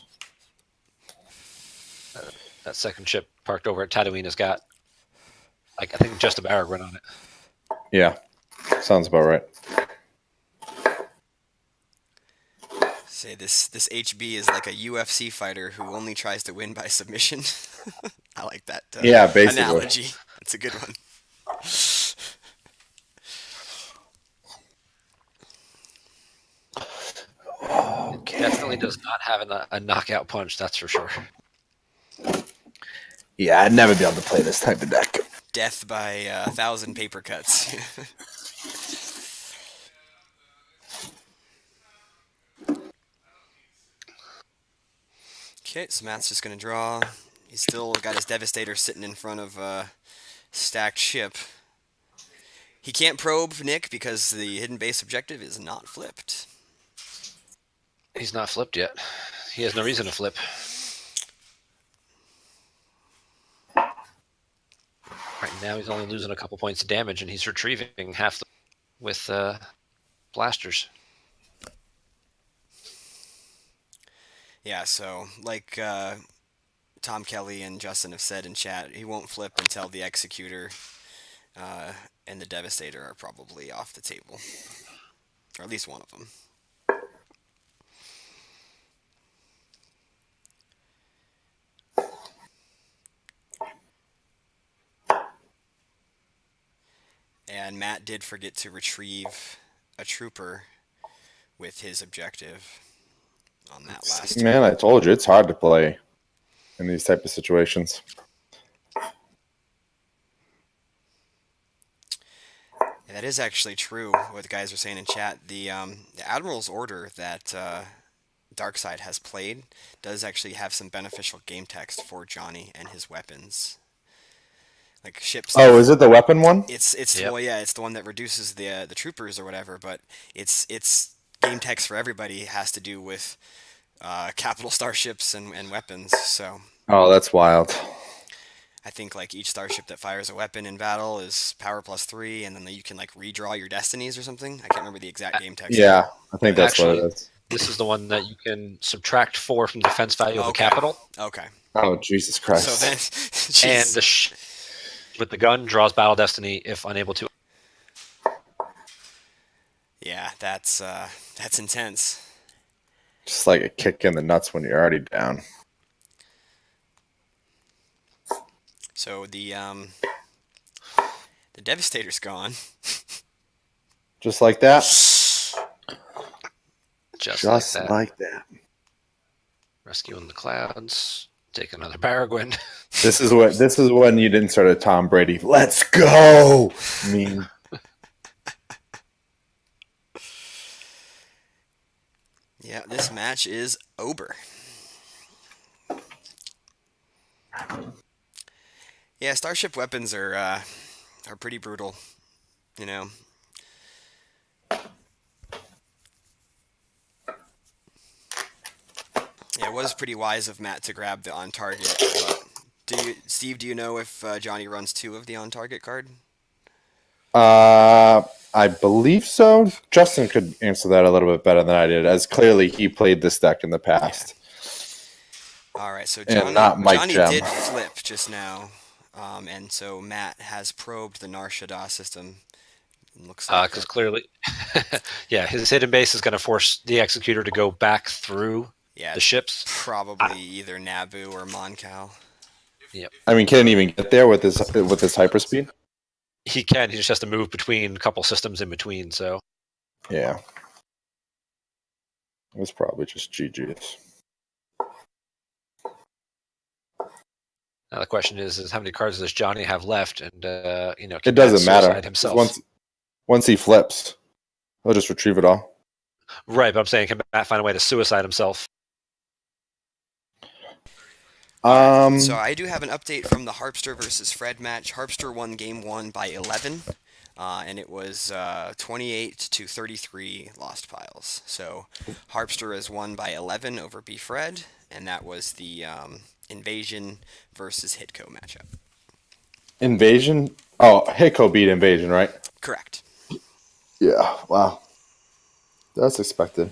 S3: That second ship parked over at Tatooine has got, I think, just a Aragorn on it.
S5: Yeah, sounds about right.
S1: Say this HB is like a UFC fighter who only tries to win by submission. I like that
S5: Yeah, basically.
S1: analogy. That's a good one.
S3: Definitely does not have a knockout punch, that's for sure.
S5: Yeah, I'd never be able to play this type of deck.
S1: Death by 1,000 paper cuts. Okay, so Matt's just going to draw. He's still got his Devastator sitting in front of a stacked ship. He can't probe Nick because the hidden base objective is not flipped.
S3: He's not flipped yet. He has no reason to flip. Right now he's only losing a couple points of damage, and he's retrieving half with blasters.
S1: Yeah, so like Tom Kelly and Justin have said in chat, he won't flip until the Executor and the Devastator are probably off the table. Or at least one of them. And Matt did forget to retrieve a trooper with his objective on that last turn.
S5: Man, I told you, it's hard to play in these type of situations.
S1: Yeah, that is actually true, what the guys are saying in chat. The Admiral's Order that Darkseid has played does actually have some beneficial game text for Johnny and his weapons. Like ships.
S5: Oh, is it the weapon one?
S1: It's
S3: Yep.
S1: well, yeah, it's the one that reduces the troopers or whatever. But it's game text for everybody has to do with capital starships and weapons. So
S5: Oh, that's wild.
S1: I think like each starship that fires a weapon in battle is power +3, and then you can like redraw your destinies or something. I can't remember the exact game text.
S5: Yeah, I think that's
S3: Actually,
S5: what it is.
S3: This is the one that you can subtract 4 from defense value of the
S1: Okay.
S3: capital,
S1: Okay.
S5: Oh, Jesus Christ.
S1: So then,
S3: and
S1: jeez.
S3: with the gun draws battle destiny if unable to.
S1: Yeah, that's intense.
S5: Just like a kick in the nuts when you're already down.
S1: So the The Devastator's gone.
S5: Just like that.
S3: Just
S5: Just
S3: like that.
S5: like that.
S3: Rescuing the clouds. Take another Baragwin.
S5: This is when you didn't start a Tom Brady. Let's go.
S1: Yeah, this match is over. Yeah, starship weapons are pretty brutal, you know. Yeah, it was pretty wise of Matt to grab the on target. But Steve? Do you know if Johnny runs two of the on target card?
S5: I believe so. Justin could answer that a little bit better than I did, as clearly he played this deck in the past.
S1: All right, so
S5: And not Mike
S1: Johnny
S5: Gem.
S1: did flip just now, and so Matt has probed the Nar Shaddaa system. It looks like
S3: Because clearly, yeah, his hidden base is going to force the Executor to go back through
S1: yeah,
S3: the
S1: it's
S3: ships.
S1: probably either Naboo or Mon Cal.
S3: Yep.
S5: I mean, can he even get there with his hyperspeed?
S3: He can. He just has to move between a couple systems in between. So
S5: Yeah. It was probably just GG's.
S3: now the question is how many cards does Johnny have left? And can
S5: It doesn't
S3: Matt
S5: matter.
S3: suicide himself.
S5: Once he flips, he'll just retrieve it all.
S3: Right, but I'm saying, can Matt find a way to suicide himself?
S1: So I do have an update from the Harpster versus Fred match. Harpster won game 1 by 11, and it was 28 to 33 lost piles. So Harpster has won by 11 over B Fred, and that was the Invasion versus Hitco matchup.
S5: Invasion? Oh, Hiko beat Invasion, right?
S1: Correct.
S5: Yeah, wow. That's expected.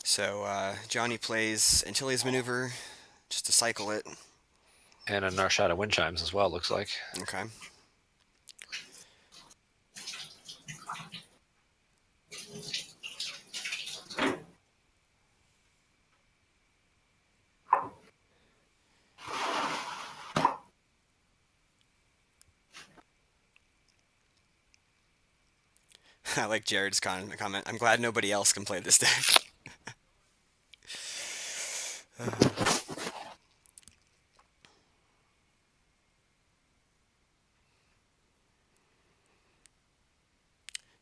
S1: So Johnny plays Antilles Maneuver just to cycle it.
S3: And a Nar Shaddaa Wind Chimes as well, looks like.
S1: Okay. I like Jared's comment. I'm glad nobody else can play this deck.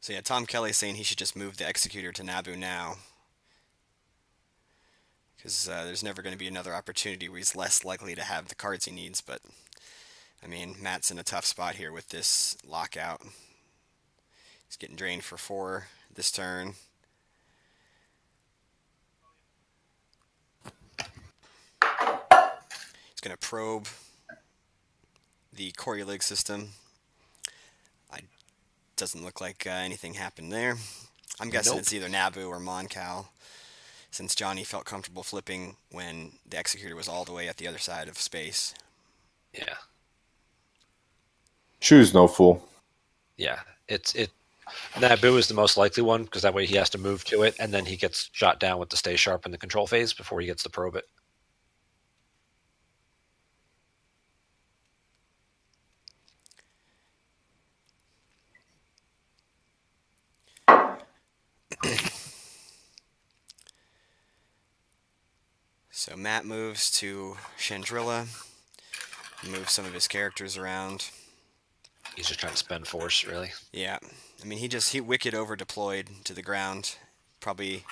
S1: So yeah, Tom Kelly's saying he should just move the Executor to Naboo now. Because there's never going to be another opportunity where he's less likely to have the cards he needs. But, I mean, Matt's in a tough spot here with this lockout. He's getting drained for 4 this turn. He's going to probe the Coriolig system. Doesn't look like anything happened there. I'm guessing it's either Naboo or Mon Cal, since Johnny felt comfortable flipping when the Executor was all the way at the other side of space.
S3: Yeah.
S5: Choose no fool.
S3: Yeah. Naboo is the most likely one because that way he has to move to it, and then he gets shot down with the stay sharp in the control phase before he gets to probe it.
S1: So Matt moves to Chandrilla, moves some of his characters around.
S3: He's just trying to spend force, really.
S1: Yeah, I mean he wicked over deployed to the ground, probably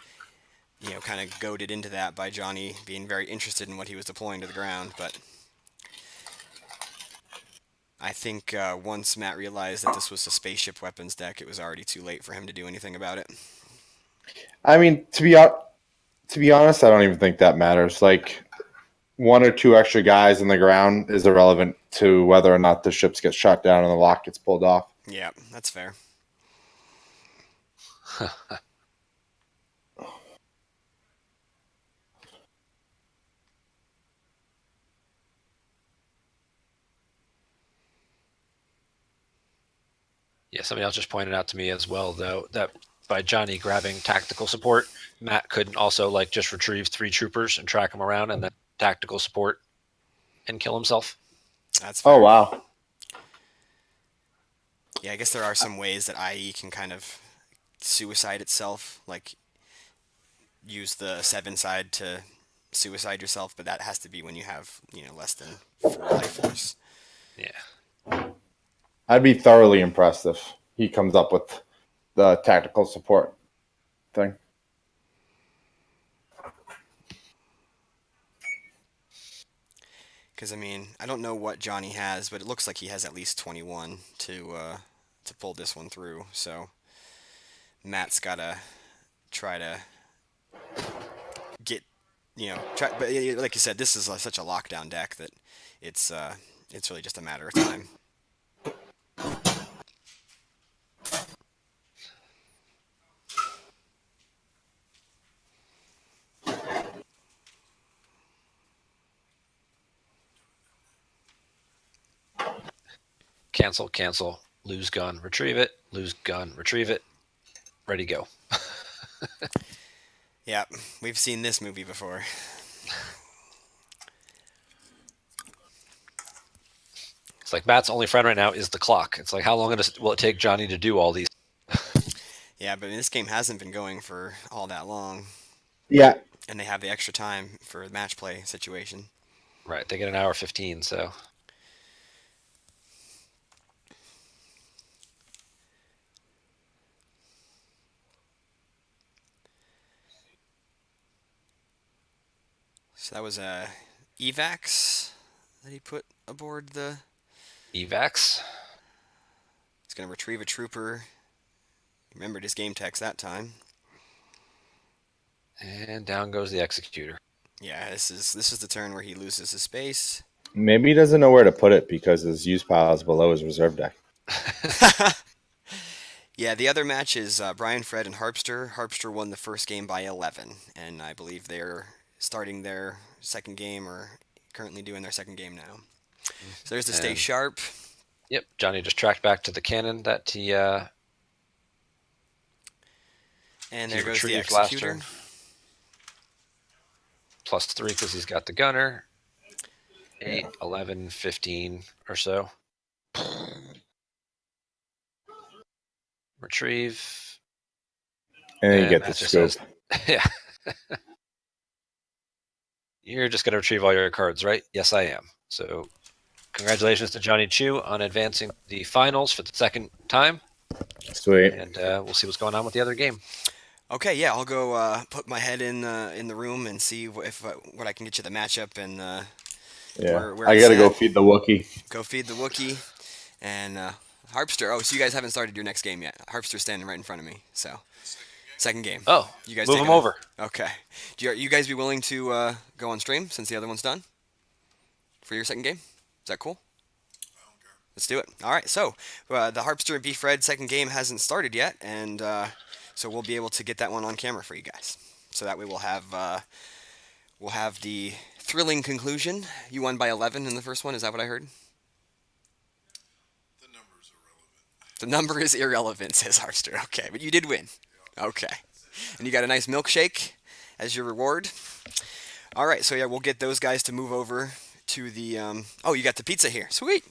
S1: kind of goaded into that by Johnny being very interested in what he was deploying to the ground. But I think once Matt realized that this was a spaceship weapons deck, it was already too late for him to do anything about it.
S5: I mean, to be honest, I don't even think that matters. Like, 1 or 2 extra guys in the ground is irrelevant to whether or not the ships get shot down and the lock gets pulled off.
S1: Yeah, that's fair.
S3: Yeah, somebody else just pointed out to me as well, though, that by Johnny grabbing tactical support, Matt couldn't also like just retrieve 3 troopers and track them around and then tactical support and kill himself.
S1: That's
S5: Oh
S1: fair.
S5: wow.
S1: Yeah, I guess there are some ways that IE can kind of suicide itself, like use the 7 side to suicide yourself, but that has to be when you have, less than 4 life force.
S3: Yeah.
S5: I'd be thoroughly impressed if he comes up with the tactical support thing.
S1: Because, I mean, I don't know what Johnny has, but it looks like he has at least 21 to pull this one through. So Matt's got to try to get, but like you said, this is such a lockdown deck that it's uh, it's really just a matter of time.
S3: Cancel, cancel, lose gun, retrieve it, lose gun, retrieve it, ready, go.
S1: Yeah, we've seen this movie before.
S3: It's like Matt's only friend right now is the clock. It's like, how long will it take Johnny to do all these?
S1: Yeah, but this game hasn't been going for all that long,
S5: Yeah.
S1: and they have the extra time for a match play situation.
S3: Right, they get an hour 15, so.
S1: So that was a evax that he put aboard the.
S3: Evacs.
S1: He's gonna retrieve a trooper. Remembered his game text that time.
S3: And down goes the executor.
S1: Yeah, this is the turn where he loses his space.
S5: Maybe he doesn't know where to put it because his use pile is below his reserve deck.
S1: Yeah, the other match is Brian, Fred, and Harpster. Harpster won the first game by 11, and I believe they're starting their second game or currently doing their second game now. So there's the stay
S3: And-
S1: sharp.
S3: Yep, Johnny just tracked back to the cannon that he
S1: And
S3: he
S1: there goes the
S3: retrieved last
S1: executor.
S3: turn. +3 because he's got the gunner. 8, 11, 15 or so. Retrieve.
S5: And then you
S3: And
S5: get the
S3: Matt just
S5: scoop.
S3: says, yeah. You're just going to retrieve all your cards, right? Yes, I am. So congratulations to Johnny Chu on advancing the finals for the second time.
S5: Sweet.
S3: And we'll see what's going on with the other game.
S1: Okay, yeah, I'll go put my head in the room and see if what I can get you the matchup and
S5: Yeah.
S1: where
S5: I
S1: he's
S5: gotta go
S1: at.
S5: feed the Wookiee.
S1: Go feed the Wookiee and Harpster. Oh, so you guys haven't started your next game yet. Harpster's standing right in front of me. So second game.
S3: Oh,
S1: You guys
S3: move
S1: take
S3: him
S1: it.
S3: over.
S1: Okay. You guys be willing to go on stream since the other one's done for your second game? Is that cool?
S2: I don't care.
S1: Let's do it. All right. So the Harpster and Beef Red second game hasn't started yet, and so we'll be able to get that one on camera for you guys. So that way we'll have the thrilling conclusion. You won by 11 in the first one. Is that what I heard?
S2: The number's irrelevant.
S1: The number is irrelevant, says Harpster. Okay, but you did win. Okay. And you got a nice milkshake as your reward. All right, so yeah, we'll get those guys to move over to the. Oh, you got the pizza here. Sweet.